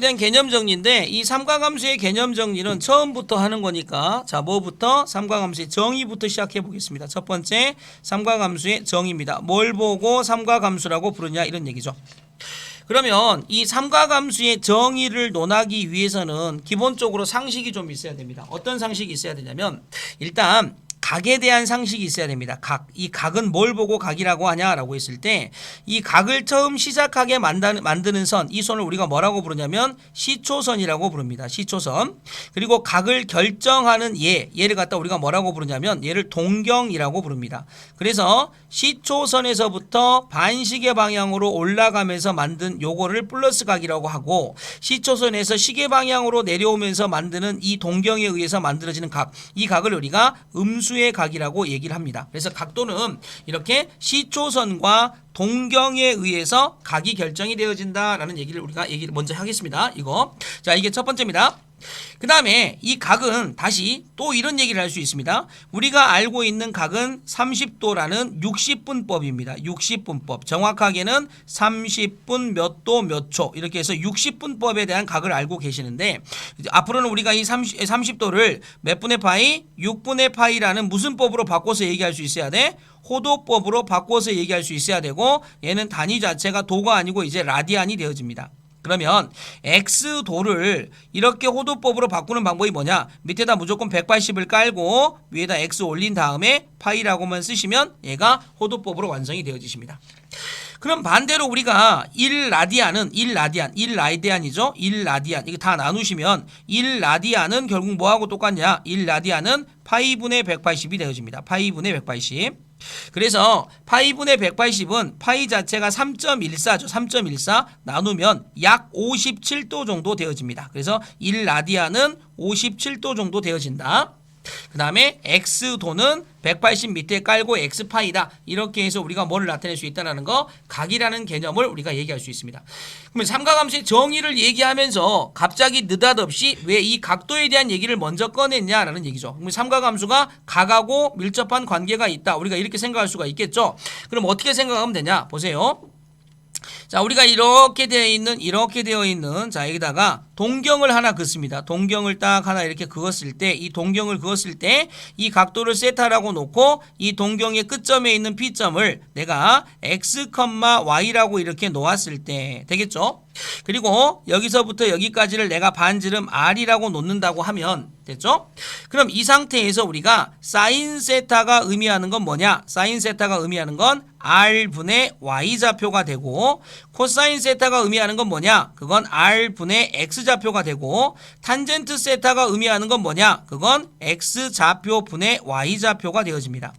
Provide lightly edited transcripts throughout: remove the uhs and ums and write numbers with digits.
대한 개념 정리인데 이 삼각함수의 개념 정리는 처음부터 하는 거니까 자 뭐부터 삼각함수의 정의부터 시작해 보겠습니다. 첫 번째 삼각함수의 정의입니다. 뭘 보고 삼각함수라고 부르냐 이런 얘기죠. 그러면 이 삼각함수의 정의를 논하기 위해서는 기본적으로 상식이 좀 있어야 됩니다. 어떤 상식이 있어야 되냐면 일단 각에 대한 상식이 있어야 됩니다. 각. 이 각은 뭘 보고 각이라고 하냐라고 했을 때 이 각을 처음 시작하게 만드는 선, 이 선을 우리가 뭐라고 부르냐면 시초선이라고 부릅니다. 시초선. 그리고 각을 결정하는 얘를 갖다 우리가 뭐라고 부르냐면 얘를 동경이라고 부릅니다. 그래서 시초선에서부터 반시계 방향으로 올라가면서 만든 요거를 플러스 각이라고 하고 시초선에서 시계 방향으로 내려오면서 만드는 이 동경에 의해서 만들어지는 각, 이 각을 우리가 음수의 각이라고 얘기를 합니다. 그래서 각도는 이렇게 시초선과 동경에 의해서 각이 결정이 되어진다라는 얘기를 우리가 먼저 하겠습니다. 이거. 자, 이게 첫 번째입니다. 그 다음에 이 각은 다시 또 이런 얘기를 할 수 있습니다. 우리가 알고 있는 각은 30도라는 60분법입니다. 60분법. 정확하게는 30분 몇 도 몇 초 이렇게 해서 60분법에 대한 각을 알고 계시는데 앞으로는 우리가 이 30도를 몇 분의 파이? 6분의 파이라는 무슨 법으로 바꿔서 얘기할 수 있어야 돼? 호도법으로 바꿔서 얘기할 수 있어야 되고 얘는 단위 자체가 도가 아니고 이제 라디안이 되어집니다. 그러면 x도를 이렇게 호도법으로 바꾸는 방법이 뭐냐? 밑에다 무조건 180을 깔고 위에다 x 올린 다음에 파이라고만 쓰시면 얘가 호도법으로 완성이 되어지십니다. 그럼 반대로 우리가 1라디안이죠. 1라디안. 이거 다 나누시면 1라디안은 결국 뭐하고 똑같냐? 1라디안은 파이분의 180이 되어집니다. 파이분의 180. 그래서 파이분의 180은 파이 자체가 3.14죠. 3.14 나누면 약 57도 정도 되어집니다. 그래서 1라디안은 57도 정도 되어진다. 그 다음에 x도는 180 밑에 깔고 x파이다. 이렇게 해서 우리가 뭐를 나타낼 수 있다는 거, 각이라는 개념을 우리가 얘기할 수 있습니다. 그러면 삼각함수의 정의를 얘기하면서 갑자기 느닷없이 왜 이 각도에 대한 얘기를 먼저 꺼냈냐라는 얘기죠. 그러면 삼각함수가 각하고 밀접한 관계가 있다. 우리가 이렇게 생각할 수가 있겠죠. 그럼 어떻게 생각하면 되냐? 보세요. 자, 우리가 이렇게 되어 있는 자, 여기다가 동경을 하나 긋습니다. 동경을 딱 하나 이렇게 그었을 때 이 동경을 그었을 때 이 각도를 세타라고 놓고 이 동경의 끝점에 있는 P점을 내가 x, y라고 이렇게 놓았을 때 되겠죠? 그리고 여기서부터 여기까지를 내가 반지름 r이라고 놓는다고 하면 됐죠? 그럼 이 상태에서 우리가 사인 세타가 의미하는 건 뭐냐? 사인 세타가 의미하는 건 r분의 y좌표가 되고 코사인 세타가 의미하는 건 뭐냐? 그건 r분의 x좌표가 되고 탄젠트 세타가 의미하는 건 뭐냐? 그건 x좌표 분의 y좌표가 되어집니다.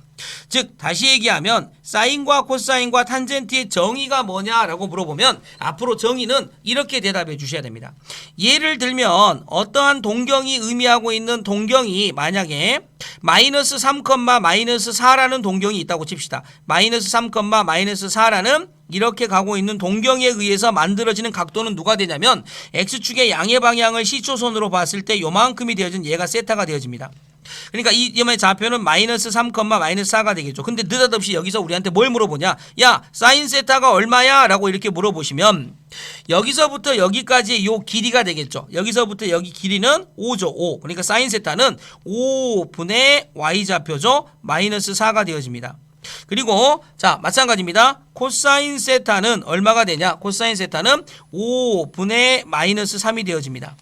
즉 다시 얘기하면 사인과 코사인과 탄젠트의 정의가 뭐냐라고 물어보면 앞으로 정의는 이렇게 대답해 주셔야 됩니다. 예를 들면 어떠한 동경이 의미하고 있는 동경이 만약에 마이너스 3, 마이너스 4라는 동경이 있다고 칩시다. 마이너스 3, 마이너스 4라는 이렇게 가고 있는 동경에 의해서 만들어지는 각도는 누가 되냐면 x축의 양의 방향을 시초선으로 봤을 때 요만큼이 되어진 얘가 세타가 되어집니다. 그러니까 이 좌표는 마이너스 3, 마이너스 4가 되겠죠. 근데 느닷없이 여기서 우리한테 뭘 물어보냐? 야, 사인 세타가 얼마야? 라고 이렇게 물어보시면 여기서부터 여기까지의 요 길이가 되겠죠. 여기서부터 여기 길이는 5죠. 5. 그러니까 사인 세타는 5분의 y좌표죠. 마이너스 4가 되어집니다. 그리고 자 마찬가지입니다. 코사인 세타는 얼마가 되냐? 코사인 세타는 5분의 마이너스 3이 되어집니다.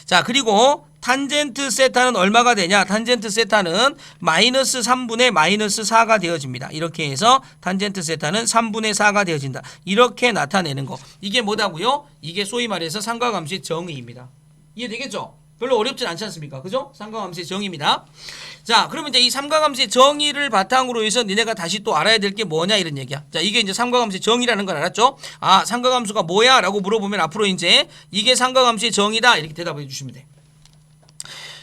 자 그리고 탄젠트 세타는 얼마가 되냐? 탄젠트 세타는 마이너스 3분의 마이너스 4가 되어집니다. 이렇게 해서 탄젠트 세타는 3분의 4가 되어진다. 이렇게 나타내는 거. 이게 뭐다고요? 이게 소위 말해서 삼각함수의 정의입니다. 이해되겠죠? 별로 어렵진 않지 않습니까? 그죠? 삼각함수의 정의입니다. 자, 그러면 이제 이 삼각함수의 정의를 바탕으로 해서 니네가 다시 또 알아야 될 게 뭐냐 이런 얘기야. 자, 이게 이제 삼각함수의 정의라는 걸 알았죠? 아, 삼각함수가 뭐야? 라고 물어보면 앞으로 이제 이게 삼각함수의 정의다. 이렇게 대답해 주시면 돼.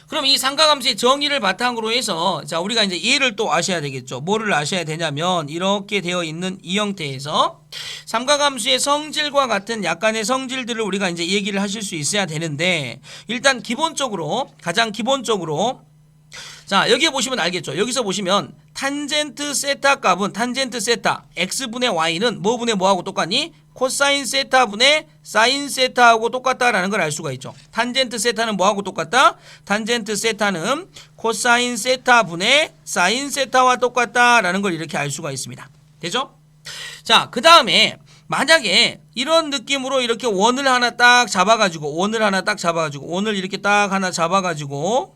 그럼 이 삼각함수의 정의를 바탕으로 해서 자 우리가 이제 얘를 또 아셔야 되겠죠. 뭐를 아셔야 되냐면 이렇게 되어 있는 이 형태에서 삼각함수의 성질과 같은 약간의 성질들을 우리가 이제 얘기를 하실 수 있어야 되는데 일단 기본적으로 가장 기본적으로 자 여기에 보시면 알겠죠. 여기서 보시면 탄젠트 세타 값은 탄젠트 세타 x분의 y는 뭐분의 뭐하고 똑같니? 코사인 세타분의 사인 세타하고 똑같다라는 걸 알 수가 있죠. 탄젠트 세타는 뭐하고 똑같다? 탄젠트 세타는 코사인 세타분의 사인 세타와 똑같다라는 걸 이렇게 알 수가 있습니다. 되죠? 자, 그 다음에 만약에 이런 느낌으로 이렇게 원을 하나 딱 잡아가지고 원을 이렇게 딱 하나 잡아가지고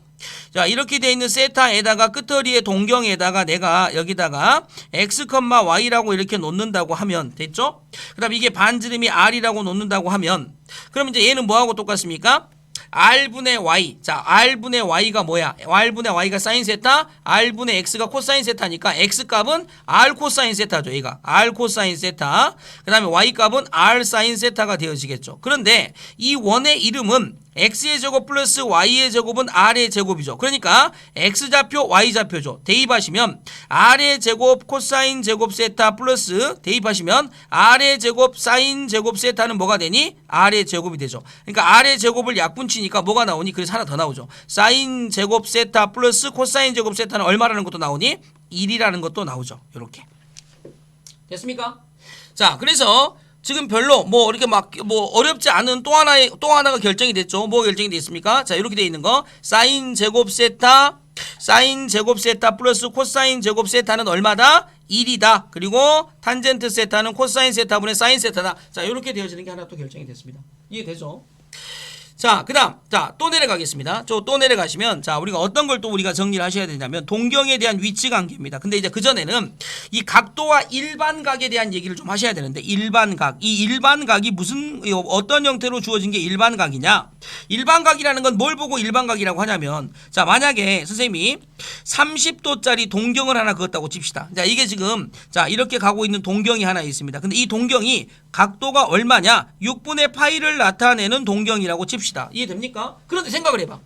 자, 이렇게 돼 있는 세타에다가 끝허리의 동경에다가 내가 여기다가 x, y라고 이렇게 놓는다고 하면 됐죠? 그 다음 이게 반지름이 r이라고 놓는다고 하면 그럼 이제 얘는 뭐하고 똑같습니까? r분의 y. 자, r분의 y가 뭐야? r분의 y가 사인 세타, r분의 x가 코사인 세타니까 x값은 r 코사인 세타죠. 얘가 r 코사인 세타. 그 다음에 y값은 r 사인 세타가 되어지겠죠. 그런데 이 원의 이름은 x의 제곱 플러스 y의 제곱은 r의 제곱이죠. 그러니까 x좌표 y좌표죠. 대입하시면 r의 제곱 코사인 제곱 세타 플러스 대입하시면 r의 제곱 사인 제곱 세타는 뭐가 되니? r의 제곱이 되죠. 그러니까 r의 제곱을 약분치니까 뭐가 나오니? 그래서 하나 더 나오죠. 사인 제곱 세타 플러스 코사인 제곱 세타는 얼마라는 것도 나오니? 1이라는 것도 나오죠. 이렇게 됐습니까? 자, 그래서 지금 별로 뭐 이렇게 막 뭐 어렵지 않은 또 하나가 결정이 됐죠. 뭐 결정이 됐습니까? 자, 이렇게 돼 있는 거 사인 제곱 세타 플러스 코사인 제곱 세타는 얼마다? 1이다. 그리고 탄젠트 세타는 코사인 세타분의 사인 세타다. 자, 이렇게 되어지는 게 하나 또 결정이 됐습니다. 이해되죠? 자, 그 다음, 자, 또 내려가겠습니다. 또 내려가시면, 자, 우리가 어떤 걸 또 우리가 정리를 하셔야 되냐면, 동경에 대한 위치 관계입니다. 근데 이제 그전에는 이 각도와 일반각에 대한 얘기를 좀 하셔야 되는데, 일반각. 이 일반각이 어떤 형태로 주어진 게 일반각이냐? 일반각이라는 건 뭘 보고 일반각이라고 하냐면, 자, 만약에 선생님이 30도짜리 동경을 하나 그었다고 칩시다. 자, 이게 지금, 자, 이렇게 가고 있는 동경이 하나 있습니다. 근데 이 동경이 각도가 얼마냐? 6분의 파이를 나타내는 동경이라고 칩시다. 이해됩니까? 그런데 생각을 해봐.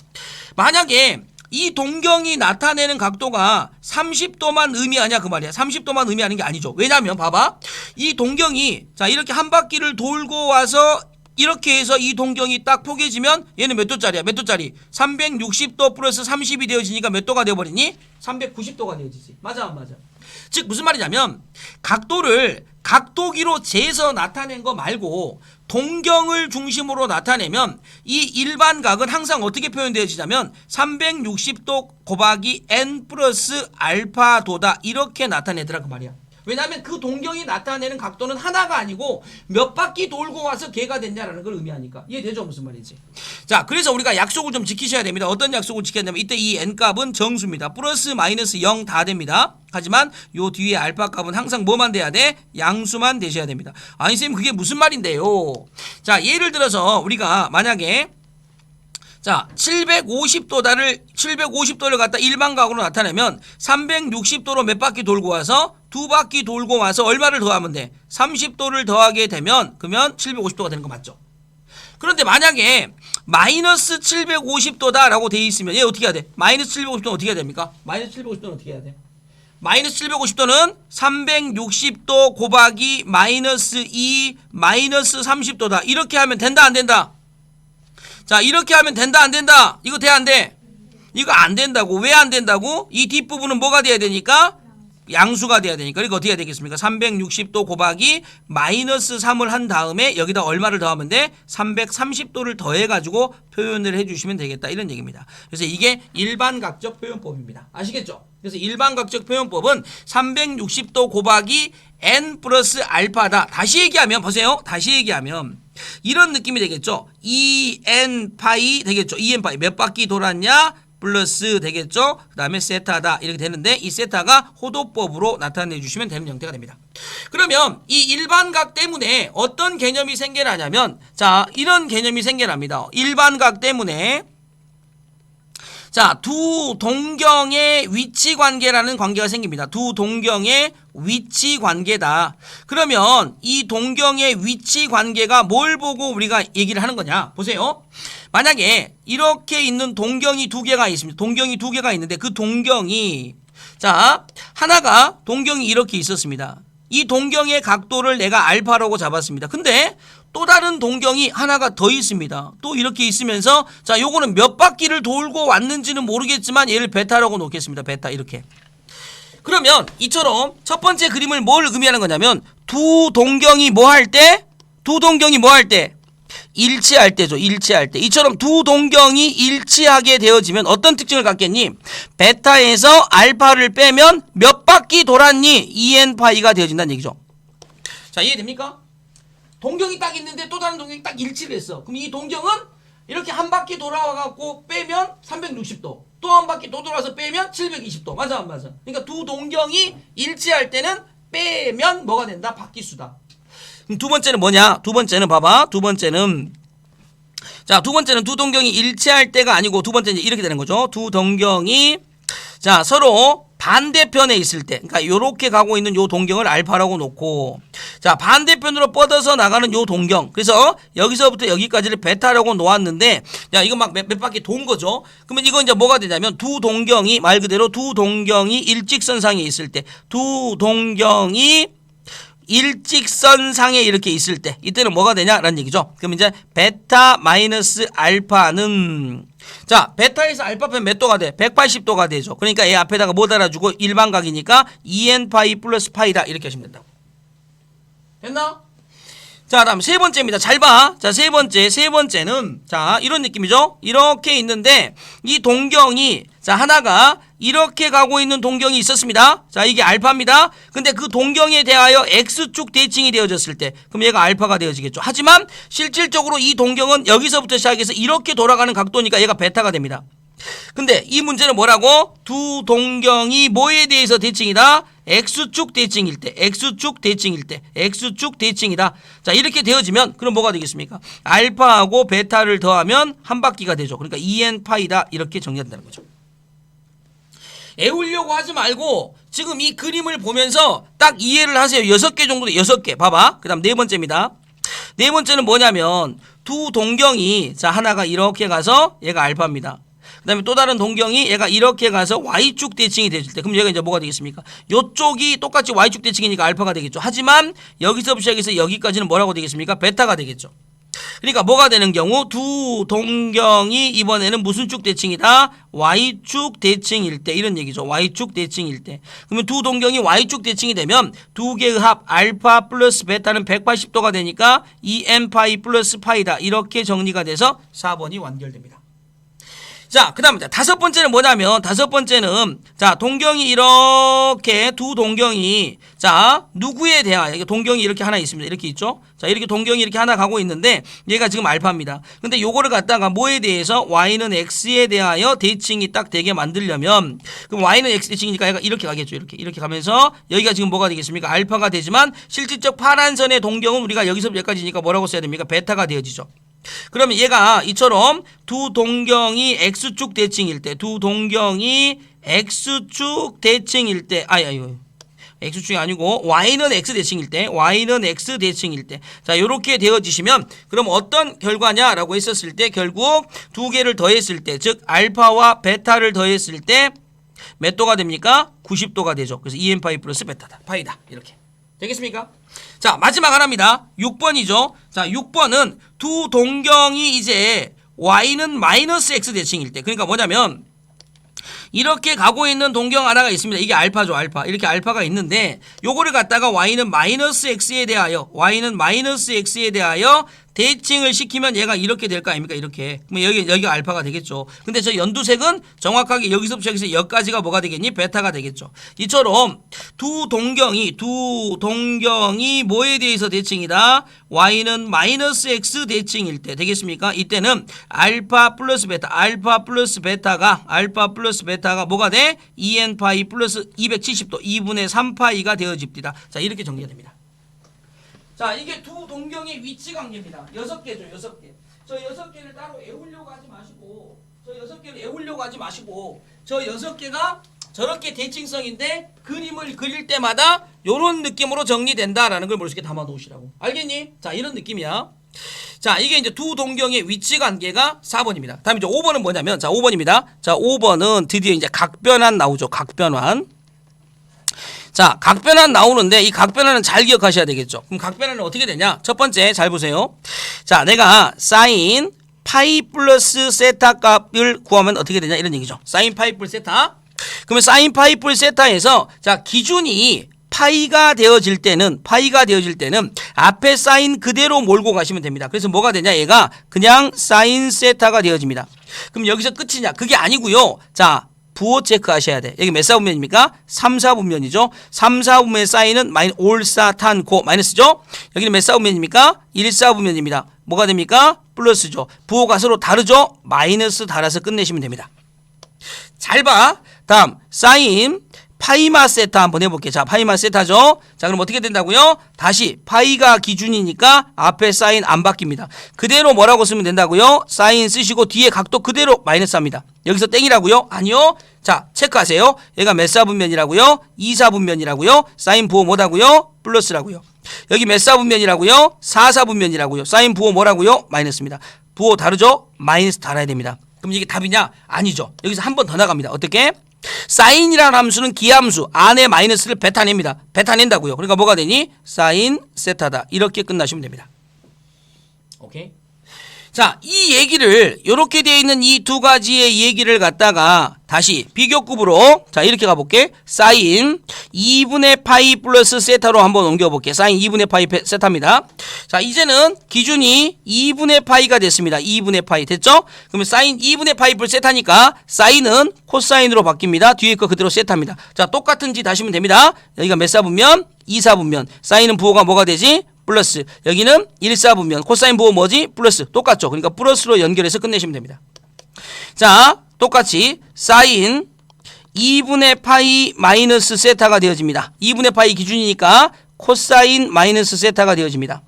만약에 이 동경이 나타내는 각도가 30도만 의미하냐 그 말이야. 30도만 의미하는 게 아니죠. 왜냐면 봐봐. 이 동경이 자 이렇게 한 바퀴를 돌고 와서 이렇게 해서 이 동경이 딱 포개지면 얘는 몇 도짜리야? 몇 도짜리? 360도 플러스 30이 되어지니까 몇 도가 되어버리니? 390도가 되어지지. 맞아 안 맞아? 즉 무슨 말이냐면 각도를 각도기로 재서 나타낸 거 말고 동경을 중심으로 나타내면 이 일반각은 항상 어떻게 표현되어지냐면 360도 곱하기 n 플러스 알파도다 이렇게 나타내더라 그 말이야. 왜냐하면 그 동경이 나타내는 각도는 하나가 아니고 몇 바퀴 돌고 와서 걔가 됐냐라는 걸 의미하니까. 이해되죠? 무슨 말인지. 자, 그래서 우리가 약속을 좀 지키셔야 됩니다. 어떤 약속을 지켜야 되냐면 이때 이 n값은 정수입니다. 플러스 마이너스 0 다 됩니다. 하지만 요 뒤에 알파 값은 항상 뭐만 돼야 돼? 양수만 되셔야 됩니다. 아니 쌤 그게 무슨 말인데요? 자, 예를 들어서 우리가 만약에 자, 750도를 갖다 일반각으로 나타내면 360도로 몇 바퀴 돌고 와서 두 바퀴 돌고 와서 얼마를 더하면 돼? 30도를 더하게 되면 그러면 750도가 되는 거 맞죠? 그런데 만약에 마이너스 750도다 라고 돼 있으면 얘 어떻게 해야 돼? 마이너스 750도는 어떻게 해야 됩니까? 마이너스 750도는 어떻게 해야 돼? 마이너스 750도는 360도 곱하기 마이너스 2 마이너스 30도다. 이렇게 하면 된다 안 된다? 자, 이렇게 하면 된다 안 된다? 이거 돼 안 돼? 이거 안 된다고. 왜 안 된다고? 이 뒷부분은 뭐가 돼야 되니까? 양수가 돼야 되니까. 그러니까 어떻게 해야 되겠습니까? 360도 곱하기 마이너스 3을 한 다음에 여기다 얼마를 더하면 돼? 330도를 더해가지고 표현을 해주시면 되겠다. 이런 얘기입니다. 그래서 이게 일반각적 표현법입니다. 아시겠죠? 그래서 일반각적 표현법은 360도 곱하기 n 플러스 알파다. 다시 얘기하면 보세요. 다시 얘기하면 이런 느낌이 되겠죠. 2n 파이 되겠죠. 2n 파이 몇 바퀴 돌았냐? 플러스 되겠죠. 그 다음에 세타다 이렇게 되는데 이 세타가 호도법으로 나타내 주시면 되는 형태가 됩니다. 그러면 이 일반각 때문에 어떤 개념이 생겨나냐면 자 이런 개념이 생겨납니다. 일반각 때문에 자, 두 동경의 위치 관계라는 관계가 생깁니다. 두 동경의 위치 관계다. 그러면 이 동경의 위치 관계가 뭘 보고 우리가 얘기를 하는 거냐? 보세요. 만약에 이렇게 있는 동경이 두 개가 있습니다. 동경이 두 개가 있는데 그 동경이 자, 하나가 동경이 이렇게 있었습니다. 이 동경의 각도를 내가 알파라고 잡았습니다. 근데 또 다른 동경이 하나가 더 있습니다. 또 이렇게 있으면서 자 요거는 몇 바퀴를 돌고 왔는지는 모르겠지만 얘를 베타라고 놓겠습니다. 베타 이렇게. 그러면 이처럼 첫 번째 그림을 뭘 의미하는 거냐면 두 동경이 뭐 할 때? 두 동경이 뭐 할 때? 일치할 때죠. 일치할 때. 이처럼 두 동경이 일치하게 되어지면 어떤 특징을 갖겠니? 베타에서 알파를 빼면 몇 바퀴 돌았니? 2n 파이가 되어진다는 얘기죠. 자, 이해됩니까? 동경이 딱 있는데 또 다른 동경이 딱 일치를 했어. 그럼 이 동경은 이렇게 한 바퀴 돌아와갖고 빼면 360도. 또 한 바퀴 또 돌아서 빼면 720도. 맞아, 안 맞아? 그러니까 두 동경이 일치할 때는 빼면 뭐가 된다? 바퀴수다. 그럼 두 번째는 뭐냐? 두 번째는 봐봐. 두 번째는 자, 두 번째는 두 동경이 일치할 때가 아니고 두 번째는 이렇게 되는 거죠. 두 동경이 자, 서로 반대편에 있을 때, 그러니까 요렇게 가고 있는 요 동경을 알파라고 놓고, 자, 반대편으로 뻗어서 나가는 요 동경. 그래서 여기서부터 여기까지를 베타라고 놓았는데, 야, 이거 막 몇 바퀴 돈 거죠. 그러면 이거 이제 뭐가 되냐면 두 동경이 말 그대로 두 동경이 일직선상에 있을 때, 두 동경이 일직선상에 이렇게 있을 때 이때는 뭐가 되냐라는 얘기죠. 그럼 이제 베타 마이너스 알파는 자, 베타에서 알파 빼면 몇 도가 돼? 180도가 되죠. 그러니까 얘 앞에다가 뭐 달아주고 일반각이니까 2n 파이 플러스 파이다 이렇게 하시면 된다. 됐나? 자, 다음 세 번째입니다. 잘 봐. 자, 세 번째는 자, 이런 느낌이죠. 이렇게 있는데 이 동경이 자, 하나가 이렇게 가고 있는 동경이 있었습니다. 자, 이게 알파입니다. 근데 그 동경에 대하여 x축 대칭이 되어졌을 때 그럼 얘가 알파가 되어지겠죠. 하지만 실질적으로 이 동경은 여기서부터 시작해서 이렇게 돌아가는 각도니까 얘가 베타가 됩니다. 근데 이 문제는 뭐라고? 두 동경이 뭐에 대해서 대칭이다? x축 대칭일 때, x축 대칭일 때, x축 대칭이다. 자, 이렇게 되어지면 그럼 뭐가 되겠습니까? 알파하고 베타를 더하면 한 바퀴가 되죠. 그러니까 2n 파이다 이렇게 정리한다는 거죠. 애우려고 하지 말고 지금 이 그림을 보면서 딱 이해를 하세요. 6개 정도, 6개. 봐봐. 그 다음 네 번째입니다. 네 번째는 뭐냐면 두 동경이 자, 하나가 이렇게 가서 얘가 알파입니다. 그 다음에 또 다른 동경이 얘가 이렇게 가서 Y축 대칭이 됐을 때 그럼 얘가 이제 뭐가 되겠습니까? 요쪽이 똑같이 Y축 대칭이니까 알파가 되겠죠. 하지만 여기서부터 시작해서 여기까지는 뭐라고 되겠습니까? 베타가 되겠죠. 그러니까 뭐가 되는 경우 두 동경이 이번에는 무슨 축 대칭이다? Y축 대칭일 때 이런 얘기죠. Y축 대칭일 때. 그러면 두 동경이 Y축 대칭이 되면 두 개의 합 알파 플러스 베타는 180도가 되니까 2n 파이 플러스 파이다. 이렇게 정리가 돼서 4번이 완결됩니다. 자, 그 다음 다섯 번째는 뭐냐면 다섯 번째는 자, 동경이 이렇게 두 동경이 자, 누구에 대하여 동경이 이렇게 하나 있습니다. 이렇게 있죠. 자, 이렇게 동경이 이렇게 하나 가고 있는데 얘가 지금 알파입니다. 근데 요거를 갖다가 뭐에 대해서 y는 x에 대하여 대칭이 딱 되게 만들려면 그럼 y는 x 대칭이니까 얘가 이렇게 가겠죠. 이렇게 가면서 여기가 지금 뭐가 되겠습니까? 알파가 되지만 실질적 파란 선의 동경은 우리가 여기서부터 여기까지니까 뭐라고 써야 됩니까? 베타가 되어지죠. 그러면 얘가 이처럼 두 동경이 x축 대칭일 때 두 동경이 x축 대칭일 때 x축이 아니고 y는 x 대칭일 때 y는 x 대칭일 때 자, 요렇게 되어지시면 그럼 어떤 결과냐라고 했었을 때 결국 두 개를 더했을 때 즉 알파와 베타를 더했을 때 몇 도가 됩니까? 90도가 되죠. 그래서 2n 파이 플러스 베타다. 파이다. 이렇게 되겠습니까? 자, 마지막 하나입니다. 6번이죠. 자, 6번은 두 동경이 이제 y는 마이너스 x 대칭일 때 그러니까 뭐냐면 이렇게 가고 있는 동경 하나가 있습니다. 이게 알파죠, 알파. 이렇게 알파가 있는데 요거를 갖다가 y는 마이너스 x에 대하여 대칭을 시키면 얘가 이렇게 될 거 아닙니까? 이렇게. 그럼 여기가 알파가 되겠죠. 근데 저 연두색은 정확하게 여기서부터 시작해서 여기까지가 뭐가 되겠니? 베타가 되겠죠. 이처럼 두 동경이 뭐에 대해서 대칭이다? y는 마이너스 x 대칭일 때 되겠습니까? 이때는 알파 플러스 베타가 뭐가 돼? 2n 파이 플러스 270도 2분의 3파이가 되어집니다. 자, 이렇게 정리가 됩니다. 자, 이게 두 동경의 위치 관계입니다. 6개죠, 6개. 저 6개를 따로 애우려고 하지 마시고, 저 6개가 저렇게 대칭성인데 그림을 그릴 때마다 요런 느낌으로 정리된다라는 걸 머릿속에 담아 놓으시라고. 알겠니? 자, 이런 느낌이야. 자, 이게 이제 두 동경의 위치 관계가 4번입니다. 다음 이제 5번은 뭐냐면, 자, 5번입니다. 자, 5번은 드디어 이제 각변환 나오죠, 각변환. 자, 각변환 나오는데 이 각변환은 잘 기억하셔야 되겠죠. 그럼 각변환은 어떻게 되냐? 첫 번째 잘 보세요. 자, 내가 사인 파이 플러스 세타 값을 구하면 어떻게 되냐? 이런 얘기죠. 사인 파이 플러스 세타. 그러면 사인 파이 플러스 세타에서 자, 기준이 파이가 되어질 때는 앞에 사인 그대로 몰고 가시면 됩니다. 그래서 뭐가 되냐? 얘가 그냥 사인 세타가 되어집니다. 그럼 여기서 끝이냐? 그게 아니고요. 자, 부호 체크하셔야 돼. 여기 몇 사분면입니까? 3, 4분면이죠. 3, 4분면의 사인은 올사탄고 마이너스죠. 여기는 몇 사분면입니까? 1, 4분면입니다. 뭐가 됩니까? 플러스죠. 부호가 서로 다르죠. 마이너스 달아서 끝내시면 됩니다. 잘 봐. 다음 사인 파이마 세타 한번 해볼게요. 자, 파이마 세타죠. 자, 그럼 어떻게 된다고요? 다시 파이가 기준이니까 앞에 사인 안 바뀝니다. 그대로 뭐라고 쓰면 된다고요? 사인 쓰시고 뒤에 각도 그대로 마이너스 합니다. 여기서 땡이라고요? 아니요. 자, 체크하세요. 얘가 몇 사분면이라고요? 2, 4분면이라고요. 사인 부호 뭐라고요? 플러스라고요. 여기 몇 사분면이라고요? 4, 4분면이라고요. 사인 부호 뭐라고요? 마이너스입니다. 부호 다르죠? 마이너스 달아야 됩니다. 그럼 이게 답이냐? 아니죠. 여기서 한 번 더 나갑니다. 어떻게? 사인이라는 함수는 기함수 안에 마이너스를 뱉어냅니다. 뱉어낸다고요. 그러니까 뭐가 되니? 사인 세타다. 이렇게 끝나시면 됩니다. 오케이. 자, 이 얘기를 이렇게 되어 있는 이 두 가지의 얘기를 갖다가 다시 비교급으로 자 이렇게 가볼게. 사인 2분의 파이 플러스 세타로 한번 옮겨볼게. 사인 2분의 파이 세타입니다. 자, 이제는 기준이 2분의 파이가 됐습니다. 2분의 파이 됐죠? 그러면 사인 2분의 파이 플러스 세타니까 사인은 코사인으로 바뀝니다. 뒤에 거 그대로 세타입니다. 자, 똑같은 짓 하시면 됩니다. 여기가 몇 사분면? 2, 4분면. 사인은 부호가 뭐가 되지? 플러스. 여기는 1, 4분면. 코사인 부호 뭐지? 플러스. 똑같죠? 그러니까 플러스로 연결해서 끝내시면 됩니다. 자, 똑같이 사인 2분의 파이 마이너스 세타가 되어집니다. 2분의 파이 기준이니까 코사인 마이너스 세타가 되어집니다.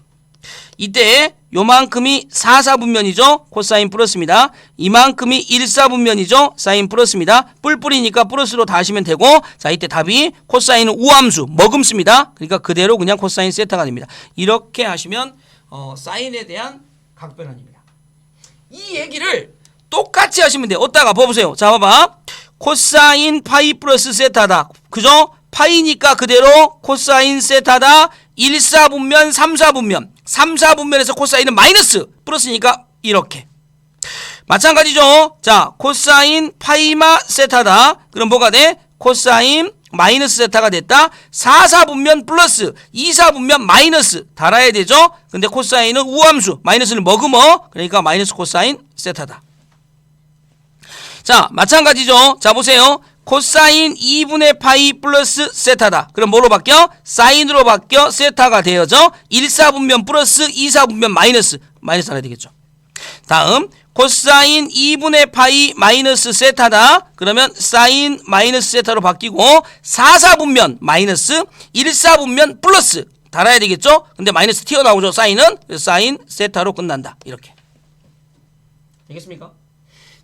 이때 요만큼이 4, 4분면이죠. 코사인 플러스입니다. 이만큼이 1, 4분면이죠. 사인 플러스입니다. 뿔뿔이니까 플러스로 다 하시면 되고, 자, 이때 답이 코사인은 우함수 머금습니다. 그러니까 그대로 그냥 코사인 세타가 됩니다. 이렇게 하시면 사인에 대한 각변환입니다. 이 얘기를 똑같이 하시면 돼요. 어디다가 봐보세요. 자, 봐봐. 코사인 파이 플러스 세타다. 그죠? 파이니까 그대로 코사인 세타다. 1, 4분면, 3, 4분면. 3, 4분면에서 코사인은 마이너스. 플러스니까 이렇게. 마찬가지죠. 자, 코사인 파이마 세타다. 그럼 뭐가 돼? 코사인 마이너스 세타가 됐다. 4, 4분면 플러스 2, 4분면 마이너스 달아야 되죠. 근데 코사인은 우함수 마이너스를 머금어. 그러니까 마이너스 코사인 세타다. 자, 마찬가지죠. 자, 보세요. 코사인 2분의 파이 플러스 세타다. 그럼 뭐로 바뀌어? 사인으로 바뀌어 세타가 되어져. 1, 4분면 플러스 2, 4분면 마이너스 알아야 되겠죠. 다음 코사인 2분의 파이 마이너스 세타다. 그러면 사인 마이너스 세타로 바뀌고 4, 4분면 마이너스 1, 4분면 플러스 달아야 되겠죠. 근데 마이너스 튀어나오죠. 사인은. 사인 세타로 끝난다. 이렇게. 되겠습니까?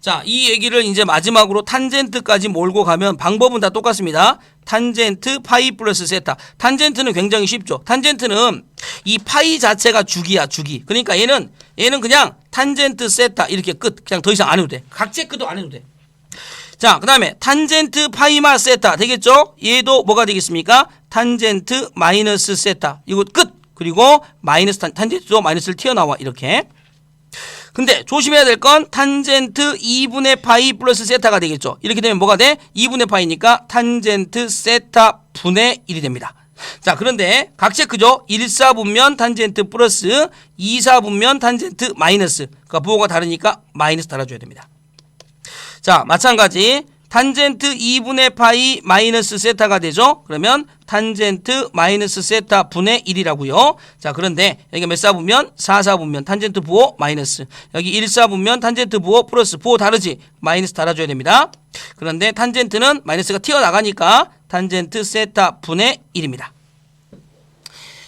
자, 이 얘기를 이제 마지막으로 탄젠트까지 몰고 가면 방법은 다 똑같습니다. 탄젠트 파이 플러스 세타. 탄젠트는 굉장히 쉽죠. 탄젠트는 이 파이 자체가 주기야, 주기. 그러니까 얘는 그냥 탄젠트 세타 이렇게 끝. 그냥 더 이상 안 해도 돼. 각 체크도 안 해도 돼. 자, 그 다음에 탄젠트 파이마 세타 되겠죠? 얘도 뭐가 되겠습니까? 탄젠트 마이너스 세타. 이거 끝. 그리고 마이너스 탄젠트도 마이너스를 튀어나와 이렇게. 근데 조심해야 될 건 탄젠트 2분의 파이 플러스 세타가 되겠죠. 이렇게 되면 뭐가 돼? 2분의 파이니까 탄젠트 세타 분의 1이 됩니다. 자, 그런데 각 체크죠. 1, 4분면 탄젠트 플러스 2, 4분면 탄젠트 마이너스. 그러니까 부호가 다르니까 마이너스 달아줘야 됩니다. 자, 마찬가지 탄젠트 2분의 파이 마이너스 세타가 되죠. 그러면 탄젠트 마이너스 세타 분의 1이라고요. 자, 그런데 여기 몇 사분면? 4, 4분면 탄젠트 부호 마이너스. 여기 1, 4분면 탄젠트 부호 플러스. 부호 다르지? 마이너스 달아줘야 됩니다. 그런데 탄젠트는 마이너스가 튀어나가니까 탄젠트 세타 분의 1입니다.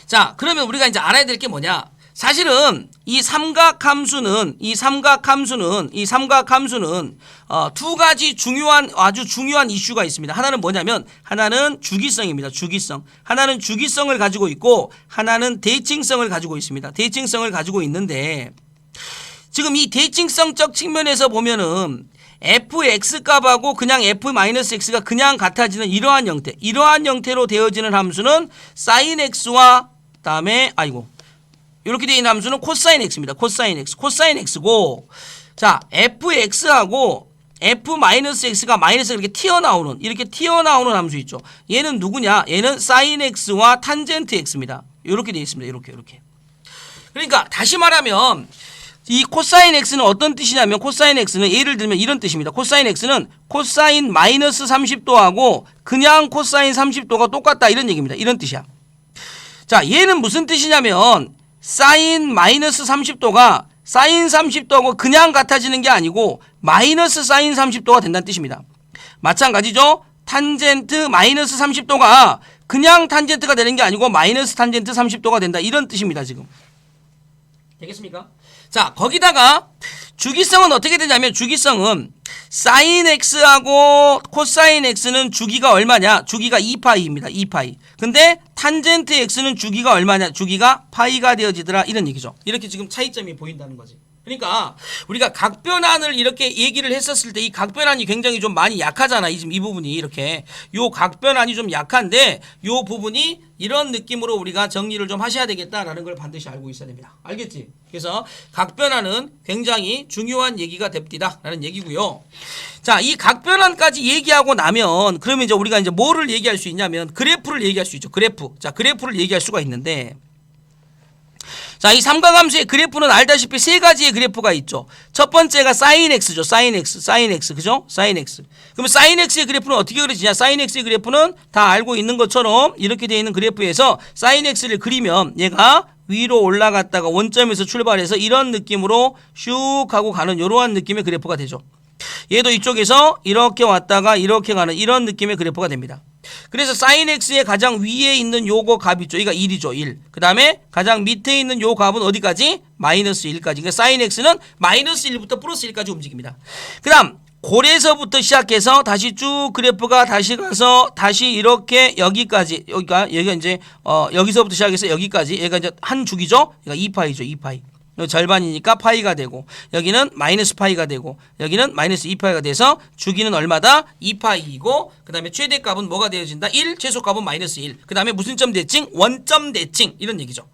자, 그러면 우리가 이제 알아야 될 게 뭐냐? 사실은 이 삼각함수는 두 가지 아주 중요한 이슈가 있습니다. 하나는 뭐냐면 하나는 주기성입니다. 주기성. 하나는 주기성을 가지고 있고 하나는 대칭성을 가지고 있습니다. 대칭성을 가지고 있는데 지금 이 대칭성적 측면에서 보면은 fx 값하고 그냥 f-x가 그냥 같아지는 이러한 형태로 되어지는 함수는 sin x와 그다음에 이렇게 되어 있는 함수는 코사인 x입니다. 코사인 x고 자 fx하고 f-x가 마이너스가 이렇게 튀어나오는 함수 있죠. 얘는 누구냐? 얘는 sin x와 탄젠트 x입니다. 이렇게 되어 있습니다. 이렇게. 그러니까 다시 말하면 이 코사인 x는 어떤 뜻이냐면 코사인 x는 예를 들면 이런 뜻입니다. 코사인 x는 코사인 마이너스 30도하고 그냥 코사인 30도가 똑같다 이런 얘기입니다. 이런 뜻이야. 자, 얘는 무슨 뜻이냐면 사인 마이너스 30도가 사인 30도하고 그냥 같아지는 게 아니고 마이너스 사인 30도가 된다는 뜻입니다. 마찬가지죠. 탄젠트 마이너스 30도가 그냥 탄젠트가 되는 게 아니고 마이너스 탄젠트 30도가 된다 이런 뜻입니다. 지금 되겠습니까? 자, 거기다가 주기성은 어떻게 되냐면 주기성은 사인 x하고 코사인 x는 주기가 얼마냐? 주기가 2파이입니다. 2파이. 근데 탄젠트 x는 주기가 얼마냐? 주기가 파이가 되어지더라 이런 얘기죠. 이렇게 지금 차이점이 보인다는 거지. 그러니까 우리가 각변환을 이렇게 얘기를 했었을 때 이 각변환이 굉장히 좀 많이 약하잖아. 지금 이 부분이 이렇게 요 각변환이 좀 약한데 요 부분이 이런 느낌으로 우리가 정리를 좀 하셔야 되겠다라는 걸 반드시 알고 있어야 됩니다. 알겠지? 그래서 각변환은 굉장히 중요한 얘기가 됩니다. 라는 얘기고요. 자, 이 각변환까지 얘기하고 나면 그러면 이제 우리가 이제 뭐를 얘기할 수 있냐면 그래프를 얘기할 수 있죠. 그래프. 자, 그래프를 얘기할 수가 있는데 자, 이 삼각함수의 그래프는 알다시피 세 가지의 그래프가 있죠. 첫 번째가 sin x죠. sin x. 그죠? sin x. 그러면 sin x의 그래프는 어떻게 그려지냐? sin x의 그래프는 다 알고 있는 것처럼 이렇게 되어 있는 그래프에서 sin x를 그리면 얘가 위로 올라갔다가 원점에서 출발해서 이런 느낌으로 슉 하고 가는 이러한 느낌의 그래프가 되죠. 얘도 이쪽에서 이렇게 왔다가 이렇게 가는 이런 느낌의 그래프가 됩니다. 그래서 sin x의 가장 위에 있는 요거 값 있죠. 이가 1이죠. 1. 그 다음에 가장 밑에 있는 요 값은 어디까지? 마이너스 1까지. 그러니까 sin x는 마이너스 1부터 플러스 1까지 움직입니다. 그 다음 골에서부터 시작해서 다시 쭉 그래프가 다시 가서 다시 이렇게 여기까지 여기가 이제 여기서부터 시작해서 여기까지 얘가 이제 한 주기죠. 얘가 2파이죠. 2파이. 절반이니까 파이가 되고 여기는 마이너스 파이가 되고 여기는 마이너스 2파이가 돼서 주기는 얼마다? 2파이이고 그 다음에 최대값은 뭐가 되어진다? 1, 최소값은 마이너스 1. 그 다음에 무슨 점 대칭? 원점 대칭 이런 얘기죠.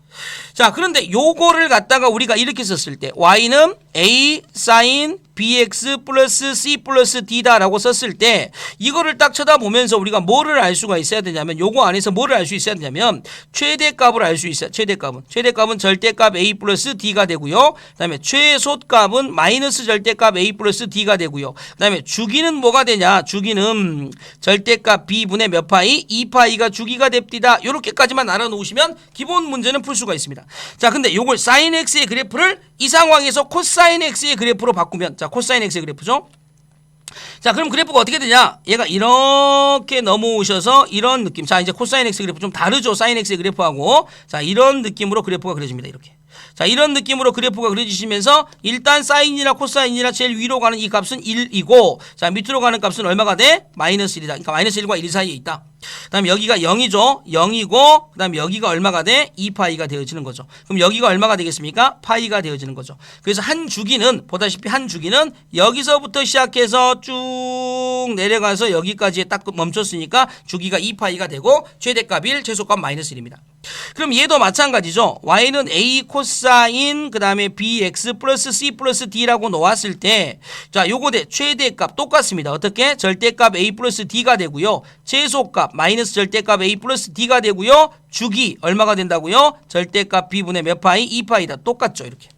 자, 그런데 요거를 갖다가 우리가 이렇게 썼을 때 y는 a sin bx 플러스 c 플러스 d다라고 썼을 때 이거를 딱 쳐다보면서 우리가 뭐를 알 수가 있어야 되냐면 요거 안에서 뭐를 알 수 있어야 되냐면 최대값을 알 수 있어요. 최대값은 절대값 a 플러스 d가 되고요. 그 다음에 최소값은 마이너스 절대값 a 플러스 d가 되고요. 그 다음에 주기는 뭐가 되냐? 주기는 절대값 b분의 몇 파이? 2파이가 주기가 됩니다. 요렇게까지만 알아놓으시면 기본 문제는 풀 수가 있습니다. 자, 근데 요걸 sin x의 그래프를 이 상황에서 코사인 x의 그래프로 바꾸면 자, 코사인 x의 그래프죠. 자, 그럼 그래프가 어떻게 되냐? 얘가 이렇게 넘어오셔서 이런 느낌. 자, 이제 코사인 x 그래프 좀 다르죠. 사인 x의 그래프하고. 자, 이런 느낌으로 그래프가 그려집니다. 이렇게. 자, 이런 느낌으로 그래프가 그려지시면서 일단 사인이나 코사인이나 제일 위로 가는 이 값은 1이고 자, 밑으로 가는 값은 얼마가 돼? 마이너스 1이다. 그러니까 마이너스 1과 1 사이에 있다. 그 다음에 여기가 0이죠. 0이고 그 다음에 여기가 얼마가 돼? 2파이가 되어지는 거죠. 그럼 여기가 얼마가 되겠습니까? 파이가 되어지는 거죠. 그래서 한 주기는 보다시피 한 주기는 여기서부터 시작해서 쭉 내려가서 여기까지 딱 멈췄으니까 주기가 2파이가 되고 최대값 1, 최소값 마이너스 1입니다. 그럼 얘도 마찬가지죠. y는 a 코사인 그 다음에 bx 플러스 c 플러스 d라고 놓았을 때 자, 요거 대 최대값 똑같습니다. 어떻게? 절대값 a 플러스 d가 되고요. 최소값 마이너스 절대값 a 플러스 d가 되고요. 주기 얼마가 된다고요? 절대값 b분의 몇 파이? 2파이다. 똑같죠. 이렇게.